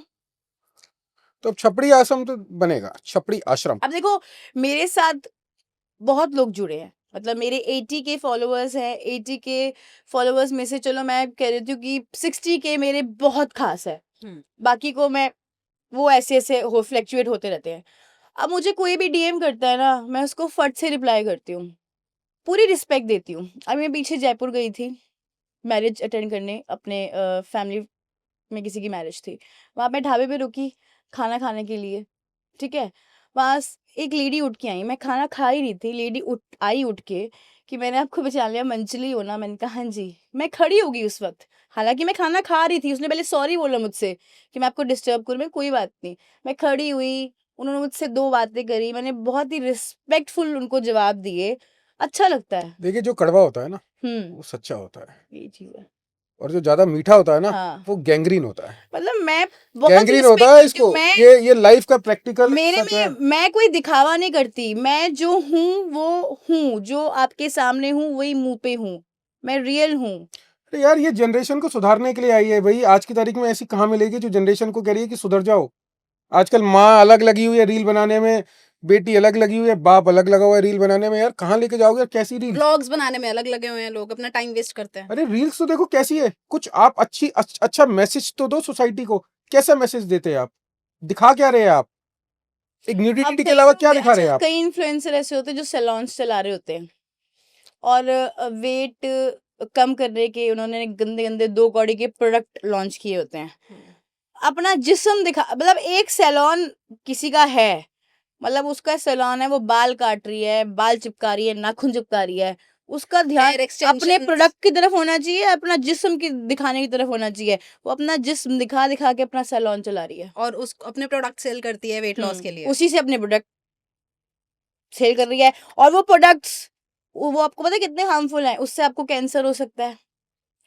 तो अब छपड़ी आश्रम तो बनेगा, छपड़ी आश्रम। अब देखो मेरे साथ बहुत लोग जुड़े हैं, मतलब मेरे 80 के फॉलोअर्स हैं। 80 के फॉलोअर्स में से चलो मैं कह रही हूँ कि 60 के मेरे बहुत खास है, बाकी को मैं वो ऐसे हो फ्लैक्चुएट होते रहते हैं। अब मुझे कोई भी डीएम करता है ना, मैं उसको फट से रिप्लाई करती हूँ, पूरी रिस्पेक्ट देती हूँ। अब मैं पीछे जयपुर गई थी मैरिज अटेंड करने, अपने फैमिली में किसी की मैरिज थी, वहाँ पे ढाबे पे रुकी खाना खाने के लिए, ठीक है? वहाँ एक लेडी उठ के आई, मैं खाना खा ही रही थी, लेडी उठ के कि मैंने आपको पहचान लिया, मंजली हो ना? मैंने कहा हाँ जी। मैं खड़ी हो गई उस वक्त, हालांकि मैं खाना खा रही थी। उसने पहले सॉरी बोला मुझसे कि मैं आपको डिस्टर्ब करूँ, मैं कोई बात नहीं। मैं खड़ी हुई, उन्होंने मुझसे 2 बातें करी, मैंने बहुत ही रिस्पेक्टफुल उनको जवाब दिए, अच्छा लगता है। देखिए जो कड़वा होता है ना हम्म, वो सच्चा होता है, ये चीज है। और जो ज्यादा मीठा होता है ना हाँ, वो गैंग्रीन होता है। मतलब मैं बहुत गैंग्रीन रिस्पेक्ट होता है करती हूँ। इसको, मैं ये लाइफ का प्रैक्टिकल मेरे सच है। में मैं कोई दिखावा नहीं करती, मैं जो हूँ वो हूँ, जो आपके सामने हूँ वही मुंह पे हूँ, मैं रियल हूँ। अरे यार ये जनरेशन को सुधारने के लिए आई है भाई, आज की तारीख में ऐसी कहाँ मिलेगी जो जनरेशन को कह रही है कि सुधर जाओ। आजकल माँ अलग लगी हुई है रील बनाने में, बेटी अलग लगी हुई है, बाप अलग लगा हुआ है रील बनाने में। यार कहाँ लेके जाओगे यार, कैसी रील? व्लॉग्स बनाने में अलग लगे हुए हैं लोग, अपना टाइम वेस्ट करते हैं। अरे रील्स तो देखो कैसी है, कुछ आप अच्छा मैसेज तो दो सोसाइटी को। कैसा मैसेज देते हैं आप, दिखा क्या रहे हैं आप? एक अब न्यूडिटी के कई अलावा क्या लोग, दिखा रहे हैं अच्छा आप? कई इन्फ्लुएंसर ऐसे होते हैं जो सैलून्स चला रहे होते हैं, और वेट कम करने के उन्होंने गंदे गंदे 2 कौड़ी के प्रोडक्ट लॉन्च किए होते हैं। अपना जिस्म दिखा, मतलब एक सैलून किसी का है, मतलब उसका सैलून है, वो बाल काट रही है, बाल चिपका रही है, नाखून चिपका रही है, उसका ध्यान हेयर अपने एक्सटेंशंस। प्रोडक्ट की तरफ होना चाहिए, अपना जिस्म की दिखाने की तरफ होना चाहिए। वो अपना जिस्म दिखा दिखा के अपना सैलून चला रही है, और उस अपने प्रोडक्ट सेल करती है वेट लॉस के लिए। उसी से अपने प्रोडक्ट सेल कर रही है। और वो प्रोडक्ट्स, वो आपको पता है कितने हार्मफुल हैं? उससे आपको कैंसर हो सकता है,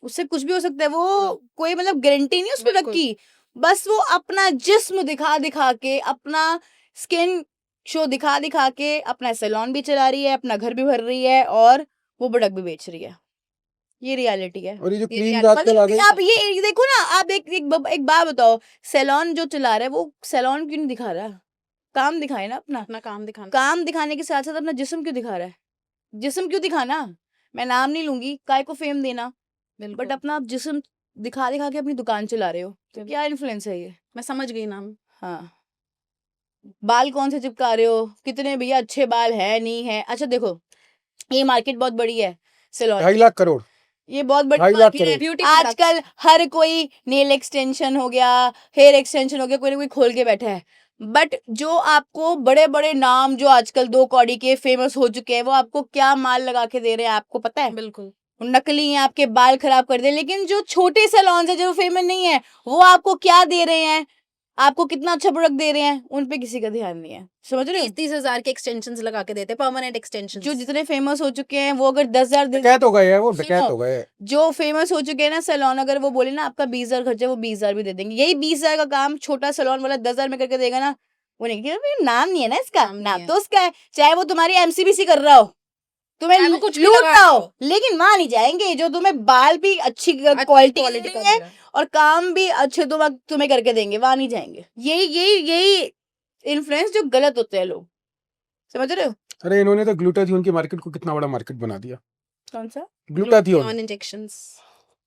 उससे कुछ भी हो सकता है, वो कोई मतलब गारंटी नहीं उस प्रोडक्ट बिल्कुल। की। बस वो अपना जिस्म दिखा दिखा के, अपना स्किन शो दिखा दिखा के अपना सैलून भी चला रही है, अपना घर भी भर रही है, और वो प्रोडक्ट भी बेच रही है। ये रियलिटी है। और ये जो ये क्रीम reality- आजकल आ गई, आप ये देखो ना, आप एक बात बताओ, सैलून जो चला रहा है वो सैलून क्यों नहीं दिखा रहा? काम दिखाए ना अपना। अपना काम दिखाना। काम दिखाने के साथ साथ अपना जिस्म क्यों दिखा रहा है? जिस्म क्यों दिखाना? मैं नाम नहीं लूंगी, काय को फेम देना, बिल्कुल। बट अपना आप जिस्म दिखा दिखा के अपनी दुकान चला रहे हो, तो क्या इन्फ्लुएंस है ये? मैं समझ गई नाम। हाँ, बाल कौन से चिपका रहे हो, कितने भैया अच्छे बाल है नहीं है? अच्छा देखो, ये मार्केट बहुत बड़ी है सैलून 2.5 लाख करोड़, ये बहुत बड़ी 2.5 लाख मार्केट है। करोड़। ब्यूटी आजकल हर कोई नेल एक्सटेंशन हो गया, हेयर एक्सटेंशन हो गया, कोई ना कोई खोल के बैठा है। बट जो आपको बड़े बड़े नाम जो आजकल 2 कौड़ी के फेमस हो चुके हैं, वो आपको क्या माल लगा के दे रहे हैं आपको पता है? बिल्कुल। वो नकली हैं, आपके बाल खराब कर दे। लेकिन जो छोटे सैलून है जो फेमस नहीं है, वो आपको क्या दे रहे हैं, आपको कितना अच्छा प्रोडक्ट दे रहे हैं, उन पे किसी का ध्यान नहीं है, समझ रहे हो? 30-30 हजार के एक्सटेंशंस लगा के देते, परमानेंट एक्सटेंशंस। जो जितने फेमस हो चुके हैं वो अगर 10,000 डकैत हो गए हैं, वो सुनो, डकैत हो गए हैं। जो फेमस हो चुके हैं ना सैलून, अगर वो बोले ना आपका 20,000 खर्चा, वो 20,000 भी दे देंगे। यही 20,000 का काम छोटा सैलून वाला 10,000 में करके देगा ना, वो नहीं, क्योंकि नाम नहीं है ना इसका, नाम नहीं नाम है। तो उसका है, चाहे वो तुम्हारी एमसीबीसी कर रहा हो, तुम्हें चाहे वो कुछ भी लूट लगा रहा हो। हो, लेकिन वहां नहीं जाएंगे जो तुम्हें बाल भी अच्छी अच्छी क्वालिटी क्वालिटी का देंगे देगा। और काम भी अच्छे तुम्हें करके देंगे, वहां नहीं जाएंगे। यही इन्फ्लुएंस जो गलत होते हैं लोग, समझ रहे हो? अरे इन्होंने तो ग्लूटाथियोन की मार्केट को कितना बड़ा मार्केट बना दिया। कौन सा? Glutathione glutathione injections.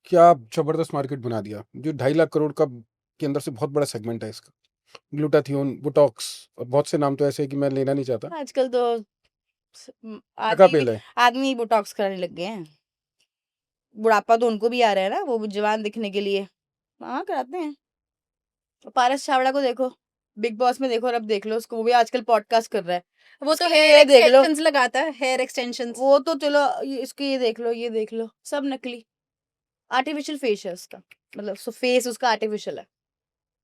क्या जबरदस्त मार्केट बना दिया, जो 2.5 लाख करोड़ का के अंदर से बहुत बड़ा सेगमेंट है इसका। ग्लूटाथियोन, बोटॉक्स और बहुत से नाम तो ऐसे हैं कि मैं लेना नहीं चाहता। आजकल तो टका आदमी पेल है। आदमी बोटॉक्स कराने लग गए हैं। बुढ़ापा तो उनको भी आ रहा है ना, वो जवान दिखने के लिए। हाँ, कराते हैं। पारस छावड़ा को देखो, बिग बॉस में देखो, और अब देख लो उसको, वो भी आजकल पॉडकास्ट कर रहा है। वो तो उसके हेयर ये देख लो, एक्सटेंशंस लगाता है, हेयर एक्सटेंशंस। वो तो चलो इसको ये देख लो, सब नकली, आर्टिफिशियल फेस है उसका, मतलब फेस उसका आर्टिफिशियल है।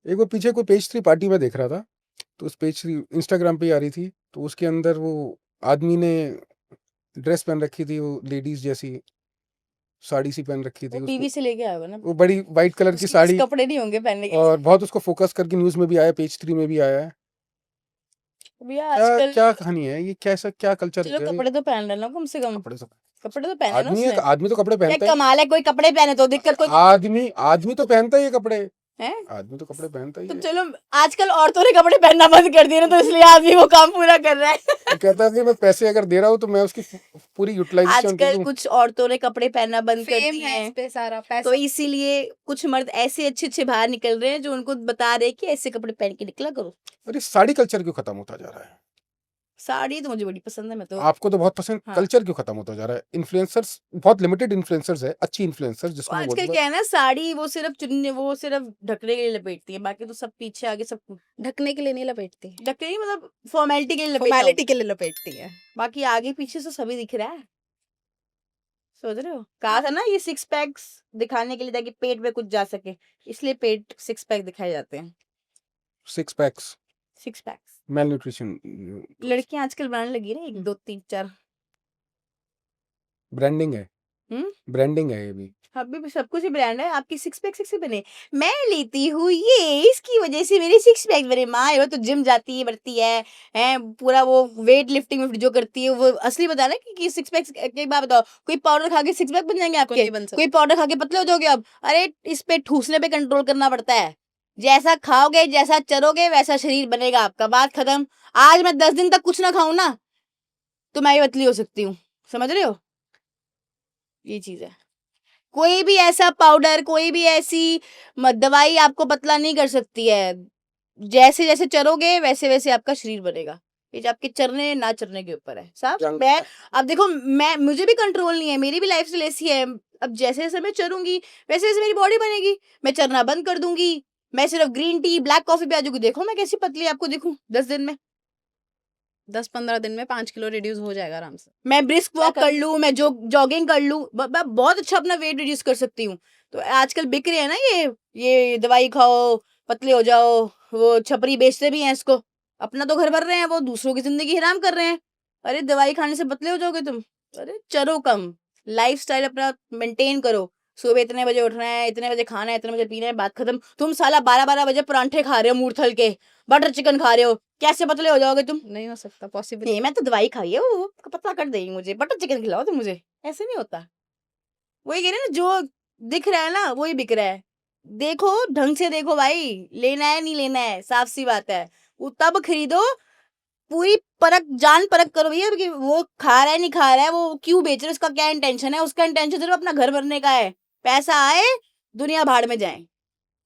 एक वो पीछे कोई पेज 3 पार्टी में देख रहा था, तो उस पेज 3 इंस्टाग्राम पे ही आ रही थी, तो उसके अंदर वो आदमी ने ड्रेस पहन रखी थी, वो लेडीज जैसी साड़ी सी पहन रखी थी। वो उसको टीवी से लेके आया होगा ना, वो बड़ी वाइट कलर की उसके पास साड़ी, कपड़े नहीं होंगे पहनने के। और बहुत उसको फोकस करके न्यूज में भी आया, पेज 3 में भी आया है। भैया क्या आजकल क्या कहानी है ये, कैसा क्या कल्चर चलो है ये? कपड़े तो पहन लेना कम से कम, कपड़े से कपड़े तो पहने ना आदमी है, उसने। आदमी तो कपड़े क्या पहनता है। कमाल है, कोई कपड़े पहने तो दिक्कत कोई आदमी तो पहनता ही है कपड़े, है। आदमी तो कपड़े पहनता ही तो है। चलो आजकल औरतों ने कपड़े पहनना बंद कर दिए ना, तो इसलिए आदमी वो काम पूरा कर रहा है। वो कहता है कि मैं पैसे अगर दे रहा हूँ तो मैं उसकी पूरी यूटिलाइजेशन आजकल दूं। कुछ औरतों ने कपड़े पहनना बंद कर फेम दिए है इस हैं, पे सारा तो पैसा। इसीलिए कुछ मर्द ऐसे अच्छे बाहर निकल रहे हैं जो उनको बता रहे हैं कि ऐसे कपड़े पहन के निकला करो। अरे साड़ी कल्चर क्यों खत्म होता जा रहा है? साड़ी तो मुझे बड़ी पसंद है, मैं तो आपको तो बहुत पसंद, हाँ। कल्चर क्यों खत्म होता जा रहा है? इन्फ्लुएंसर्स बहुत लिमिटेड इन्फ्लुएंसर्स है, अच्छी इन्फ्लुएंसर्स वो जिसको मैं आजकल बोलूंगा। क्या है ना, साड़ी वो सिर्फ चुन्नी, वो सिर्फ ढकने के लिए लपेटती है, बाकी तो सब पीछे आगे सब ढकने के लिए नहीं लपेटती, ढकने नहीं, मतलब फॉर्मेलिटी के लिए लपेटा फॉर्मेलिटी होगा। के लिए लपेटती है। बाकी आगे पीछे से सभी दिख रहा है, सोच रहे हो? कहा था ना ये 6 पैक्स दिखाने के लिए, ताकि पेट में कुछ जा सके, इसलिए पेट 6 पैक दिखाए जाते हैं। 6 पैक्स 6 पैक्स मेल न्यूट्रिशन लड़कियां आजकल बनाने लगी ना, 1 2 3 4। ब्रांडिंग है, ब्रांडिंग है ये भी। अभी भी सब कुछ ही ब्रांड है, आपकी 6 पैक 6 बने, मैं लेती हूँ ये, इसकी वजह से मेरे 6 पैक बने। माँ वो तो जिम जाती है, बढ़ती है पूरा वो वेट लिफ्टिंग में जो करती है, वो असली बता ना कि 6 पैक। एक बात बताओ, कोई पाउडर खा के 6 पैक बन जाएंगे आपके? नहीं बन सकता। कोई पाउडर खा के पतले हो जाओगे अब? अरे इस पे ठूसने पे कंट्रोल करना पड़ता है, जैसा खाओगे जैसा चरोगे वैसा शरीर बनेगा आपका, बात खत्म। आज मैं 10 दिन तक कुछ ना खाऊं ना, तो मैं भी पतली हो सकती हूँ, समझ रहे हो? ये चीज है। कोई भी ऐसा पाउडर, कोई भी ऐसी दवाई आपको पतला नहीं कर सकती है। जैसे जैसे चरोगे वैसे वैसे आपका शरीर बनेगा, ये जो आपके चरने ना चरने के ऊपर है साहब। जंग- मैं अब देखो, मुझे भी कंट्रोल नहीं है, मेरी भी लाइफ स्टाइल ऐसी है। अब जैसे जैसे मैं चरूंगी वैसे वैसे मेरी बॉडी बनेगी। मैं चरना बंद कर दूंगी, मैं सिर्फ ग्रीन टी ब्लैक कॉफी पे आ जाऊंगी, देखो मैं कैसी पतली आपको दिखूं 10 दिन में। 10-15 दिन में 5 किलो रिड्यूस हो जाएगा आराम से। मैं ब्रिस्क वॉक क्या कर लूँ, मैं जॉगिंग कर लूँ, मैं बहुत अच्छा अपना वेट रिड्यूस कर सकती हूँ। तो आजकल बिक रहे हैं ना ये दवाई खाओ पतले हो जाओ, वो छपरी बेचते भी हैं इसको, अपना तो घर भर रहे हैं, वो दूसरों की जिंदगी हराम कर रहे हैं। अरे दवाई खाने से पतले हो जाओगे तुम? अरे चलो कम, लाइफस्टाइल अपना मेंटेन करो। सुबह इतने बजे उठना है, इतने बजे खाना है, इतने बजे पीना है, बात खत्म। तुम साला 12-12 बजे परांठे खा रहे हो मूर्थल के, बटर चिकन खा रहे हो, कैसे पतले हो जाओगे तुम? नहीं हो सकता पॉसिबल। नहीं, मैं तो दवाई खाई है, वो पतला कर देगी मुझे, बटर चिकन खिलाओ तो मुझे, ऐसे नहीं होता। वही कह रहे हैं ना, जो दिख रहा है ना वही बिक रहा है। देखो ढंग से देखो भाई, लेना है नहीं लेना है, साफ सी बात है। वो तब खरीदो, पूरी परख जान परख करो भैया कि वो खा रहा है नहीं खा रहा है, वो क्यों बेच रहा है, उसका क्या इंटेंशन है। उसका इंटेंशन सिर्फ अपना घर भरने का है, पैसा आए दुनिया भाड़ में जाए,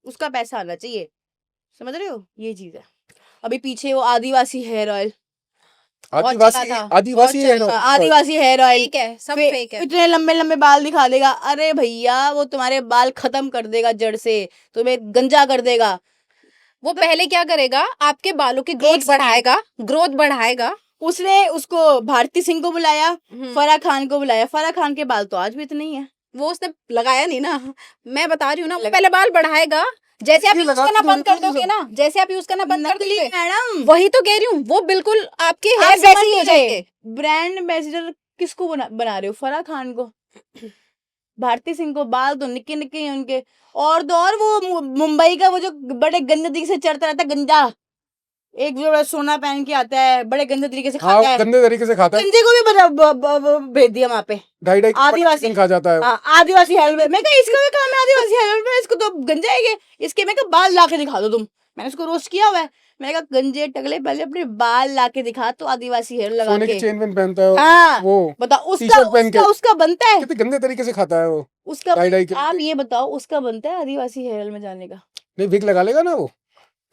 उसका पैसा आना चाहिए, समझ रहे हो? ये चीज है। अभी पीछे वो आदिवासी हेयर ऑयल, आदिवासी चला था, आदिवासी बहुत है चला ना? आदिवासी हेयर ऑयल फेक है, सब फे- फेक है। इतने लंबे लंबे बाल दिखा देगा। अरे भैया वो तुम्हारे बाल खत्म कर देगा जड़ से, तुम्हें गंजा कर देगा। वो पहले क्या करेगा, आपके बालों की ग्रोथ बढ़ाएगा, ग्रोथ बढ़ाएगा। उसने उसको भारती सिंह को बुलाया, हम्म, फराह खान को बुलाया, फराह खान के बाल तो आज भी इतने ही है। वो उसने लगाया नहीं ना, मैं बता रही हूँ ना, वो लगा- पहले बाल बढ़ाएगा। जैसे आप ये यूज लगा करना तो बंद कर बिल्कुल दोगे ना, जैसे आप यूज करना बंद कर नकली दोगे, मैडम, वही तो कह रही हूँ, वो बिल्कुल आपके आप हेयर वैसे ही हो समझ जाएंगे। लीजिए, ब्रांड एम्बेसडर किसको बना रहे हो? फराह खान को, भारती सिंह को। बाल तो निक्के निक्के हैं उनके, और तो और वो मुंबई का वो जो बड़े गंदगी से चढ़ता रहता गंजा, एक जोड़ा सोना पहन के आता है, बड़े गंदे तरीके से हाँ खाता है, गंदे तरीके से खाता है, गंजे को भी भेज दिया वहां पे 2.5 आदिवासी। चिकन खा जाता है। हाँ, आदिवासी हेलमेट। मैं कहा इसका भी काम है आदिवासी हेलमेट, इसको तो गंजा है ये। इसके मैं कहा बाल ला के दिखा दो तुम। मैंने उसको रोस्ट किया हुआ है। मैंने कहा गंजे टकले पहले अपने बाल ला के दिखा, तो आदिवासी हेयर लगा सोने की के। चेन पेन पहनता है हाँ वो, बताओ, उसका टी-शर्ट पहन के। उसका उसका बनता है, कितने गंदे तरीके से खाता है वो, उसका 2.5 किलो आप की। ये बताओ, उसका बनता है आदिवासी हेयर में जाने का? नहीं विग लगा लेगा ना वो।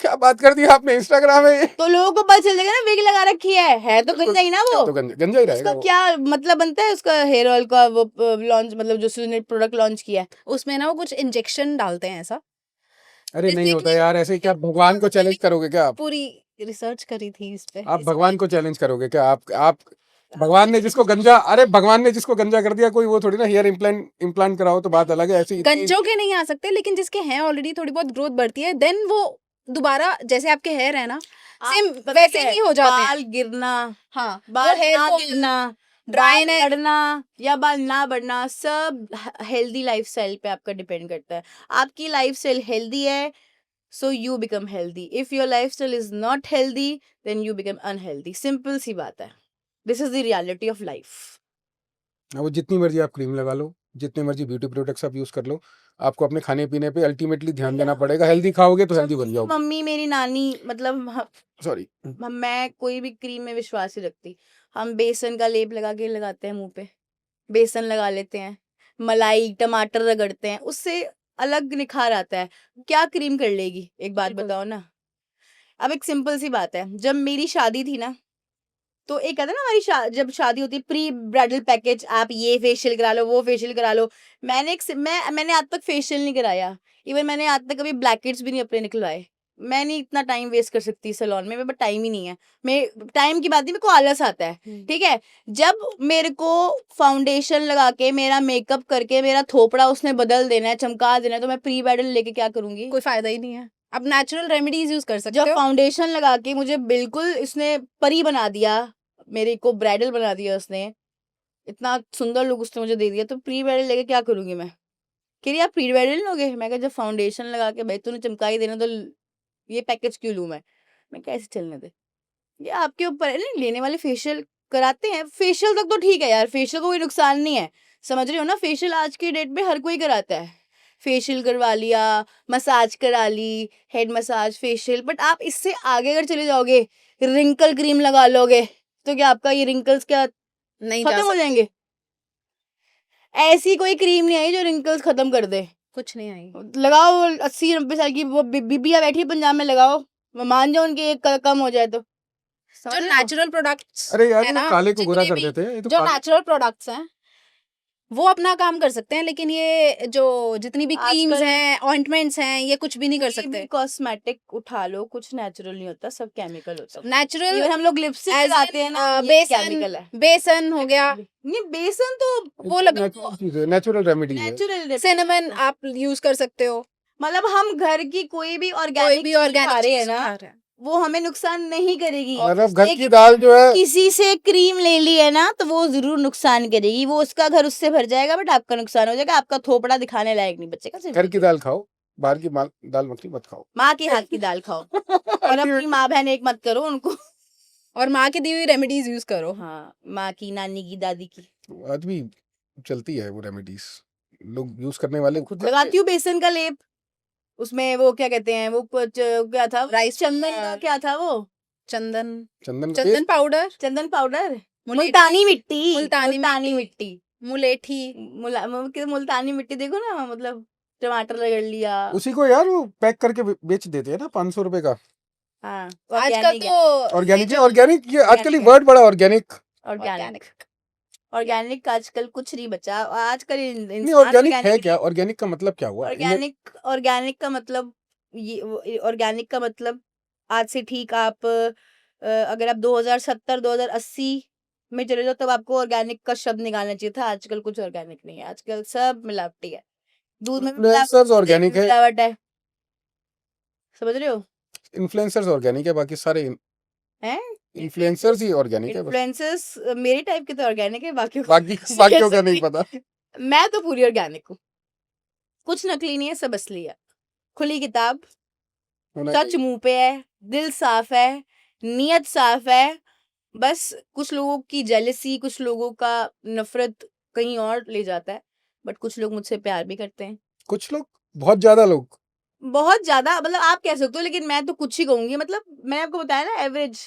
क्या बात कर दी आपने, इंस्टाग्राम है ये। तो लोगों को पता चल जाएगा ना विग लगा रखी है तो गंजा ही ना वो। तो गंजा ही रहेगा उसका वो। क्या मतलब बनता है उसका हेयर ऑयल का, वो लॉन्च मतलब जो उसने प्रोडक्ट लॉन्च किया है? उसमें ना वो कुछ इंजेक्शन डालते हैं ऐसा। अरे नहीं होता Basically, यार ऐसे, क्या भगवान को चैलेंज करोगे क्या आप? पूरी रिसर्च करी थी इस पे। आप भगवान को चैलेंज करोगे क्या आप? भगवान ने जिसको गंजा, अरे भगवान ने जिसको गंजा कर दिया, कोई वो थोड़ी ना हेयर इम्प्लांट कराओ तो बात अलग है। ऐसी गंजों के नहीं आ सकते, लेकिन जिसके हैं ऑलरेडी थोड़ी बहुत ग्रोथ बढ़ती है, देन वो दोबारा जैसे आपके हेयर है ना, सेम पता वैसे है, ही हो जाते हैं। बाल गिरना, हाँ, बाल हेयर ना फॉल, गिरना, ड्राई बाल बढ़ना या बाल ना बढ़ना, सब हेल्दी लाइफस्टाइल पे आपका डिपेंड करता है। आपकी लाइफस्टाइल हेल्दी है, so you become healthy. If your lifestyle is not healthy, then you become unhealthy. Simple सी बात है। This is the reality of life. वो जितनी मर्जी आप क्रीम लगा लो, जितने मर्जी ब्यूटी प्रोडक्ट्स आप यूज कर लो, आपको अपने खाने पीने पे अल्टीमेटली ध्यान देना पड़ेगा। हेल्दी खाओगे तो हेल्दी बन जाओगे। मम्मी मेरी नानी मतलब सॉरी। मैं कोई भी क्रीम में विश्वास ही रखती। हम बेसन का लेप लगा के लगाते हैं मुंह पे, बेसन लगा लेते हैं, मलाई टमाटर रगड़ते हैं, उससे अलग निखार आता है। क्या क्रीम कर लेगी, एक बात बिल्कुल। बताओ ना। अब एक सिंपल सी बात है, जब मेरी शादी थी ना, तो एक कहते हैं ना हमारी जब शादी होती है प्री ब्राइडल पैकेज, आप ये फेशियल करा लो, वो फेशियल करा लो। मैंने आज तक फेशियल नहीं कराया। इवन मैंने आज तक कभी ब्लैकेट्स भी नहीं अपने निकलवाए। मैं नहीं इतना टाइम वेस्ट कर सकती सैलून में, मेरे पास टाइम ही नहीं है। मैं टाइम की बात नहीं, मेरे को आलस आता है। ठीक है, जब मेरे को फाउंडेशन लगा के मेरा मेकअप करके मेरा थोपड़ा उसने बदल देना है, चमका देना है, तो मैं प्री ब्राइडल लेके क्या करूंगी? कोई फायदा ही नहीं है। आप नेचुरल रेमेडीज यूज कर सकते जब हो। फाउंडेशन लगा के मुझे बिल्कुल इसने परी बना दिया, मेरे को ब्राइडल बना दिया उसने, इतना सुंदर लुक उसने मुझे दे दिया, तो प्री ब्राइडल लेके क्या करूंगी मैं? कह रही आप प्री ब्राइडल लोगे? मैं कहा जब फाउंडेशन लगा के भाई तूने चमका ही देना, तो ये पैकेज क्यों लूं मैं कैसे चलने दे। ये आपके ऊपर है। नहीं, लेने वाले फेशियल कराते हैं, फेशियल तक तो ठीक है यार, फेशियल को कोई नुकसान नहीं है, समझ रहे हो ना। फेशियल आज की डेट में हर कोई कराता है, फेशियल करवा लिया, मसाज करा ली, हेड मसाज, फेशियल। बट आप इससे आगे अगर चले जाओगे, रिंकल क्रीम लगा लोगे, तो क्या आपका ये रिंकल्स क्या नहीं जा खत्म हो सकते, जाएंगे? ऐसी कोई क्रीम नहीं आई जो रिंकल्स खत्म कर दे। कुछ नहीं आई। लगाओ 80-90 साल की वो बीबिया बैठी है पंजाब में, लगाओ, मैं मान जाओ उनकी एक कम हो जाए तो। समझ जो रहे हो? नेचुरल प्रोडक्ट्स अरे यार है ये ना, काले को गोरा जितने कर भी देते हैं, ये तो जो नेचुरल प्रोडक्ट्स हैं वो अपना काम कर सकते हैं, लेकिन ये जो जितनी भी क्रीम्स आजकल हैं, ऑइंटमेंट्स हैं, ये कुछ भी नहीं कर सकते। कॉस्मेटिक उठा लो, कुछ नेचुरल नहीं होता, सब केमिकल होता है। नेचुरल इवन हम लोग लिपस्टिक एज लगाते हैं ना, ये बेसन, केमिकल है। बेसन हो गया, नहीं, बेसन तो वो लगा नेचुरल चीज है, नेचुरल रेमेडी है। नेचुरल, सिनेमन आप यूज कर सकते हो। मतलब हम घर की कोई भी कोई ऑर्गेनिक भी खा ऑर्गेनिक रहे हैं चीज ना, खा रहे हैं। वो हमें नुकसान नहीं करेगी। मतलब घर एक की दाल जो है, किसी से क्रीम ले ली है ना, तो वो जरूर नुकसान करेगी, वो उसका घर उससे भर जाएगा, बट आपका नुकसान हो जाएगा, आपका थोपड़ा दिखाने लायक नहीं बचेगा। सिर्फ घर की दाल खाओ, बाहर की दाल मखनी मत खाओ। माँ के हाथ की दाल खाओ, और अपनी माँ बहन एक मत करो उनको। और माँ की दी हुई रेमेडीज यूज करो। हाँ, माँ की, नानी की, दादी की। आज भी चलती है वो रेमेडीज, लोग यूज करने वाले खुद लगाती हूँ बेसन का लेप, उसमें वो क्या कहते हैं, वो कुछ क्या था, राइस चंदन का क्या था वो, चंदन, चंदन चंदन पाउडर, चंदन पाउडर, मुलेठी, मुल्तानी मिट्टी, मुल्तानी मुल्तानी मिट्टी, मुलेठी। मुल्तानी मिट्टी देखो ना, मतलब टमाटर रगड़ लिया। उसी को यार वो पैक करके बेच देते हैं ना 500 रुपए का। हाँ, आजकल तो ऑर्गेनिक ऑर्गेनिक, ये आजकल Organic. वर्ड बड़ा ऑर्गेनिक। ऑर्गेनिक, ऑर्गेनिक आजकल कुछ नहीं बचा आजकल। नहीं ऑर्गेनिक है क्या? ऑर्गेनिक का मतलब क्या हुआ? ऑर्गेनिक का मतलब ये ऑर्गेनिक का मतलब आज से ठीक आप अगर आप 2070 2080 में चले जाओ, तब आपको ऑर्गेनिक का शब्द निकालना चाहिए था। आजकल कुछ ऑर्गेनिक नहीं है, आजकल सब मिलावटी है, दूध में भी इन्फ्लुएंसर्स ऑर्गेनिक है, मिलावट है, समझ रहे हो? इन्फ्लुएंसर्स ऑर्गेनिक है, बाकी सारे हैं इन्फ्लुएंसर्स ही ऑर्गेनिक है बस। इन्फ्लुएंसर्स मेरे टाइप के तो ऑर्गेनिक है, बाकी बाकियों का नहीं पता। मैं तो पूरी ऑर्गेनिक हूँ, कुछ नकली नहीं है, सब असली है। खुली किताब, होना सच मुंह पे है, दिल साफ है, नीयत साफ है, बस कुछ लोगों की जेलसी, कुछ लोगों का नफ़रत कहीं और ले जाता है, बट कुछ लोग मुझसे प्यार भी करते हैं। कुछ लोग, बहुत ज़्यादा लोग। बहुत ज़्यादा मतलब आप कह सकते हो, लेकिन मैं तो कुछ ही कहूँगी, मतलब मैंने आपको बताया ना एवरेज।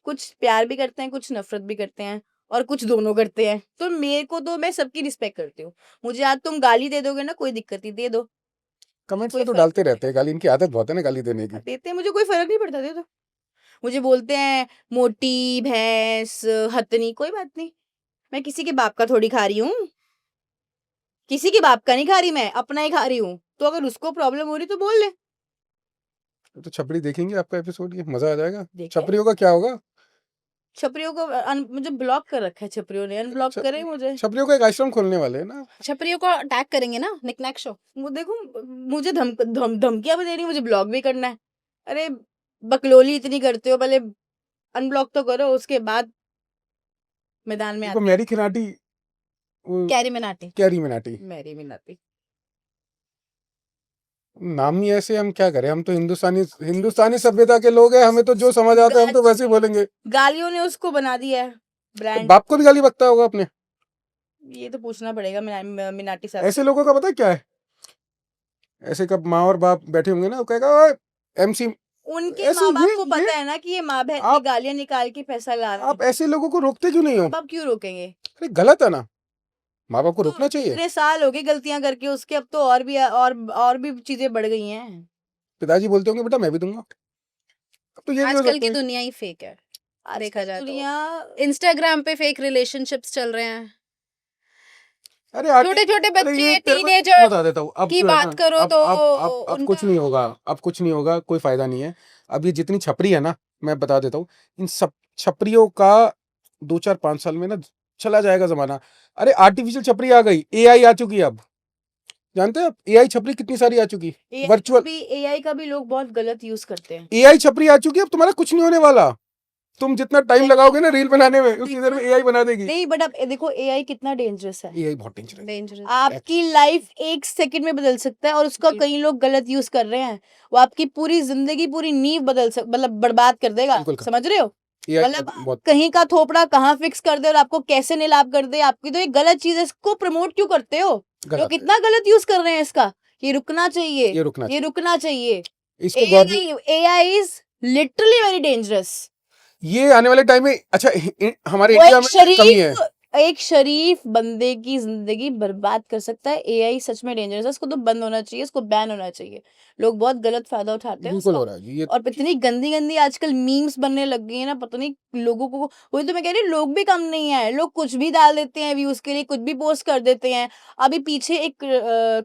कुछ प्यार भी करते हैं, कुछ नफ़रत भी करते हैं और कुछ दोनों करते हैं। तो मेरे को तो मैं सबकी रिस्पेक्ट करती हूँ। मुझे आज तुम गाली दे दोगे ना, कोई दिक्कत नहीं, दे दो। कमेंट्स कोई में तो फ़र्क डालते नहीं रहते हैं गाली, इनकी आदत बहुत है ना गाली देने की। देते हैं, मुझे कोई फ़र्क नहीं पड़ता, दे दो। मुझे बोलते हैं मोटी, भैंस, हथनी, कोई बात नहीं। मैं किसी के बाप का थोड़ी खा रही हूँ। किसी के बाप का नहीं खा रही मैं, अपना ही खा रही हूँ। तो अगर उसको प्रॉब्लम हो रही तो बोल ले। तो छपरी देखेंगे आपका एपिसोड, ये मज़ा आ जाएगा। देखे? छपरियों का क्या होगा? छपरियों को मुझे ब्लॉक कर रखा है छपरियों ने, अनब्लॉक छ- करे मुझे। छपरियों का एक आश्रम खोलने वाले हैं ना। छपरियों को अटैक करेंगे ना, निकनैक शो। वो देखो, मुझे धमकियाँ भी दे रही, मुझे ब्लॉक भी करना है। अरे बकलोली इतनी करते हो, पहले अनब्लॉक तो करो, उसके बाद मैदान में देखो आते मैरी खिनाटी, वो कैरी मिनाटी। कैरी मिनाटी, हैं। मेरी मिन्नती। नाम ही ऐसे, हम क्या करें, हम तो हिंदुस्तानी सभ्यता के लोग हैं, हमें तो जो समझ आता है हम तो वैसे ही बोलेंगे। गालियों ने उसको बना दिया है तो ब्रांड। बाप को भी गाली बकता होगा अपने। ये तो पूछना पड़ेगा मिनाटी साहब से। ऐसे लोगों का पता है क्या है, ऐसे कब माँ और बाप बैठे होंगे ना, वो कहेगा ओए एमसी, उनके ऐसे माँ बाप ये को पता है ना कि ये माँ बहन की आप गालियां निकाल के पैसा ला रहे आप हैं। ऐसे लोगों को रोकते क्यों नहीं हो? माँ बाप क्यों रोकेंगे? अरे गलत है ना, माँ बाप को तो रोकना चाहिए। इतने साल हो गए गलतियां करके उसके, अब तो और भी चीजें बढ़ गई हैं। पिताजी बोलते होंगे बेटा मैं भी दूंगा, अब तो ये नहीं हो आजकल सकता की है। दुनिया ही फेक है, देखा आजकल जाए तो। दुनिया इंस्टाग्राम पे फेक रिलेशनशिप्स चल रहे हैं। अरे आगे, छोटे छोटे अरे ये बच्चे, तेरे को टीनेजर्स बता देता हूँ, अब की जो है ना, बात करो तो अब कुछ उनका नहीं होगा, अब कुछ नहीं होगा, कोई फायदा नहीं है। अब ये जितनी छपरी है ना, मैं बता देता हूँ, इन सब छपरियों का 2 4 5 साल में ना चला जाएगा जमाना। अरे आर्टिफिशियल छपरी आ गई, एआई आ चुकी है अब, जानते हैं आप एआई छपरी कितनी सारी आ चुकी, वर्चुअल एआई का भी लोग बहुत गलत यूज करते हैं। एआई छपरी आ चुकी है। अब तुम्हारा कुछ नहीं होने वाला, तुम जितना टाइम नहीं, लगाओगे ना रील बनाने में, उतनी देर में एआई बना देगी। नहीं, बट अब देखो एआई कितना डेंजरस है। एआई बहुत डेंजरस है। डेंजरस। आपकी लाइफ 1 सेकंड में बदल सकता है और उसका बिल्कुल। कई लोग गलत यूज कर रहे हैं। वो आपकी पूरी जिंदगी, पूरी नींव मतलब बर्बाद कर देगा। बिल्कुल खत्म। समझ रहे हो? एआई मतलब बहुत कहीं का थोपड़ा कहाँ फिक्स कर दे और आपको कैसे नीलाम कर दे आपकी, तो ये गलत चीज है। इसको प्रमोट क्यों करते हो? लोग गलत है, कितना गलत यूज कर रहे हैं इसका। ये रुकना चाहिए, ये रुकना ये चाहिए, रुकना चाहिए। इसको government AI is literally very dangerous. ये आने वाले टाइम में, अच्छा हमारे वो इंडिया में कमी है। एक शरीफ बंदे की जिंदगी बर्बाद कर सकता है। एआई सच में डेंजरस है, इसको तो बंद होना चाहिए, इसको बैन होना चाहिए। लोग बहुत गलत फायदा उठाते हैं बिल्कुल उसका। हो रहा है जी ये। और इतनी गंदी गंदी आजकल मीम्स बनने लग गई है ना, पता नहीं लोगों को। वही तो मैं कह रही हूँ, लोग भी कम नहीं है, लोग कुछ भी डाल देते हैं व्यूज के लिए, कुछ भी पोस्ट कर देते हैं। अभी पीछे एक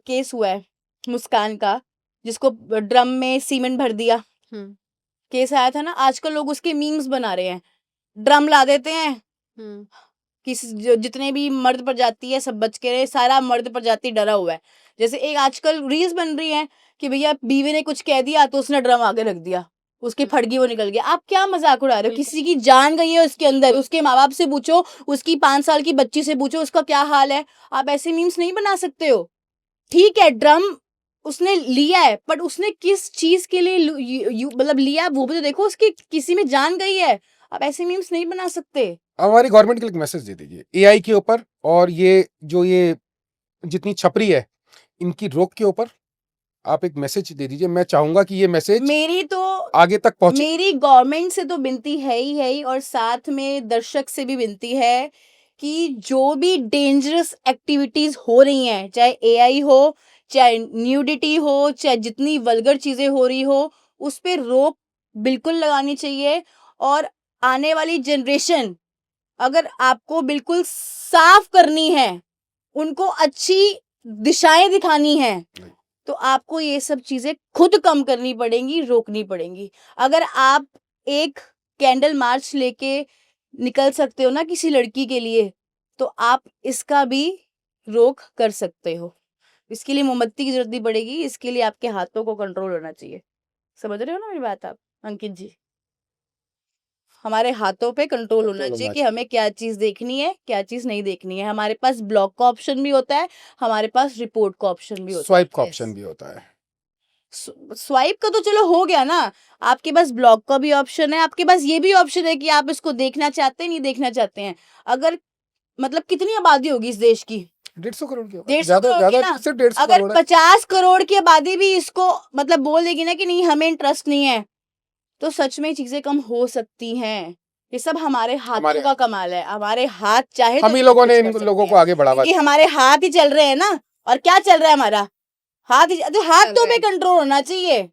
केस हुआ है मुस्कान का, जिसको ड्रम में सीमेंट भर दिया, हम्म केस आया था ना। आजकल लोग उसके मीम्स बना रहे हैं, ड्रम ला देते हैं। हम्म जितने भी मर्द प्रजाति है सब बच के रहे, सारा मर्द प्रजाति डरा हुआ है। जैसे एक आजकल रील्स बन रही है कि भैया बीवी ने कुछ कह दिया तो उसने ड्रम आगे रख दिया, उसकी फड़गी वो निकल गया। आप क्या मजाक उड़ा रहे हो? बिल्कुल। किसी की जान गई है उसके अंदर, उसके माँ बाप से पूछो, उसकी 5 साल की बच्ची से पूछो उसका क्या हाल है। आप ऐसे मीम्स नहीं बना सकते हो। ठीक है, ड्रम उसने लिया है, बट उसने किस चीज के लिए मतलब लिया, वो भी तो देखो, उसकी किसी में जान गई है। आप ऐसे मीम्स नहीं बना सकते। अब हमारी गवर्नमेंट के लिए मैसेज दे दीजिए एआई के ऊपर, और ये जो ये जितनी छपरी है इनकी रोक के ऊपर आप एक मैसेज दे दीजिए। मैं चाहूंगा कि ये मैसेज मेरी तो आगे तक पहुंचे। मेरी गवर्नमेंट से तो विनती है ही, और साथ में दर्शक से भी विनती है कि जो भी डेंजरस एक्टिविटीज हो रही हैं, चाहे एआई हो, चाहे न्यूडिटी हो, चाहे जितनी वल्गर चीजें हो रही हो, उस पे रोक बिल्कुल लगानी चाहिए। और आने वाली जनरेशन, अगर आपको बिल्कुल साफ करनी है, उनको अच्छी दिशाएं दिखानी है, तो आपको ये सब चीजें खुद कम करनी पड़ेंगी, रोकनी पड़ेंगी। अगर आप एक कैंडल मार्च लेके निकल सकते हो ना किसी लड़की के लिए, तो आप इसका भी रोक कर सकते हो। इसके लिए मोमबत्ती की जरूरत नहीं पड़ेगी, इसके लिए आपके हाथों को कंट्रोल होना चाहिए। समझ रहे हो ना मेरी बात आप, अंकित जी? हमारे हाथों पे कंट्रोल होना चाहिए कि हमें क्या चीज देखनी है, क्या चीज नहीं देखनी है। हमारे पास ब्लॉक का ऑप्शन भी होता है, हमारे पास रिपोर्ट का ऑप्शन भी होता है। स्वाइप का Yes. ऑप्शन भी होता है। स्वाइप का तो चलो हो गया ना, आपके पास ब्लॉक का भी ऑप्शन है, आपके पास ये भी ऑप्शन है कि आप इसको देखना चाहते हैं नहीं देखना चाहते हैं। अगर मतलब कितनी आबादी होगी इस देश की? 150 करोड़ की 150 ज्यादा करोड़ की ज्यादा ना। सिर्फ 150 अगर करोड़ है। 50 करोड़ की आबादी भी इसको मतलब बोल देगी ना कि नहीं हमें इंटरेस्ट नहीं है, तो सच में चीजें कम हो सकती हैं। ये सब हमारे हाथों हमारे का कमाल है, हमारे हाथ चाहे हम तो ही सब लोगों कुछ ने कर इन सकते लोगों को हैं, आगे बढ़ावा क्योंकि हमारे हाथ ही चल रहे हैं ना। और क्या चल रहा है हमारा हाथ ही, तो हाथों पे कंट्रोल होना चाहिए।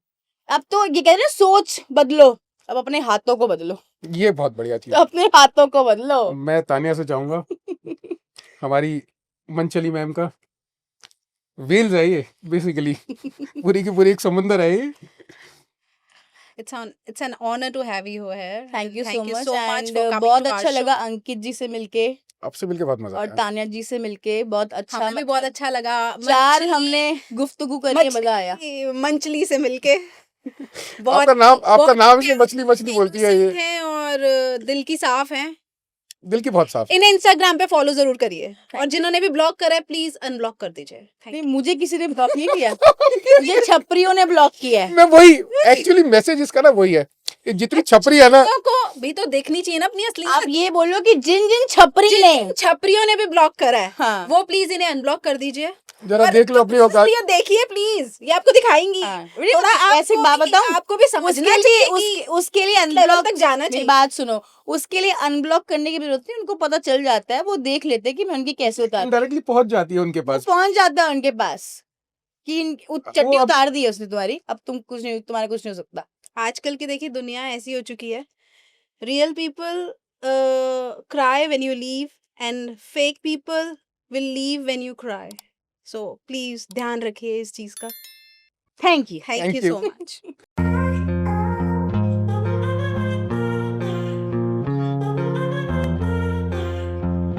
अब तो ये कह रहे हैं सोच बदलो, अब अपने हाथों को बदलो, दिया। ये बहुत बढ़िया चीज तो अपने हाथों को बदलो। मैं तानिया से चाहूंगा, हमारी मनचली मैम का वेल्स है ये बेसिकली, पूरी की पूरी एक समुंदर है ये। It's an honor to have you here. Thank you Thank you so so much much and for coming बहुत to our अच्छा लगा show. अंकित जी से मिलके आपसे मिलके बहुत मजा और आया। तानिया जी से मिलके बहुत अच्छा। हमें भी बहुत अच्छा लगा। चार मंचली- हमने गुफ्तगू करके मजा आया। मंचली से मिलके आपका नाम ही मछली मछली बोलती है ये। innocent हैं और दिल की साफ हैं। दिल की बहुत साफ। इन्हें इंस्टाग्राम पे फॉलो जरूर करिए और जिन्होंने भी ब्लॉक करा है प्लीज अनब्लॉक कर दीजिए। Thank नहीं you. मुझे किसी ने ब्लॉक नहीं किया, मुझे छपरियों ने ब्लॉक किया है। मैं वही एक्चुअली मैसेज इसका ना वही है, ये जितनी छपरी है ना, छपरियों को भी तो देखनी चाहिए ना अपनी आप असलियत। ये बोलो कि जिन जिन छपरी ने छपरियों ने भी ब्लॉक करा है, हाँ। वो प्लीज इन्हें अनब्लॉक कर दीजिए। जरा और देख लो अपनी औकात। असलियत देखिए प्लीज, ये आपको दिखाएंगी। हाँ। थोड़ा ऐसे आपको बात भी- बताऊं, आपको भी समझना चाहिए कि उसके लिए लेवल अनब्लॉक तक जाना मेरी चाहिए। बात सुनो, उसके लिए अनब्लॉक करने की भी जरूरत नहीं, उनको पता चल जाता है, वो देख लेते हैं कि मैं उनकी कैसे उतार इनडायरेक्टली पहुंच जाती है उनके पास। पहुंच जाता है उनके पास कि चट्टी अब- उतार दी है उसने तुम्हारी, अब तुम्हारा कुछ नहीं हो सकता। आजकल की देखिए दुनिया ऐसी हो चुकी है, real people cry when you leave and fake people will leave when you cry. So please ध्यान रखिए इस चीज का। Thank you. Thank Thank you you. So much.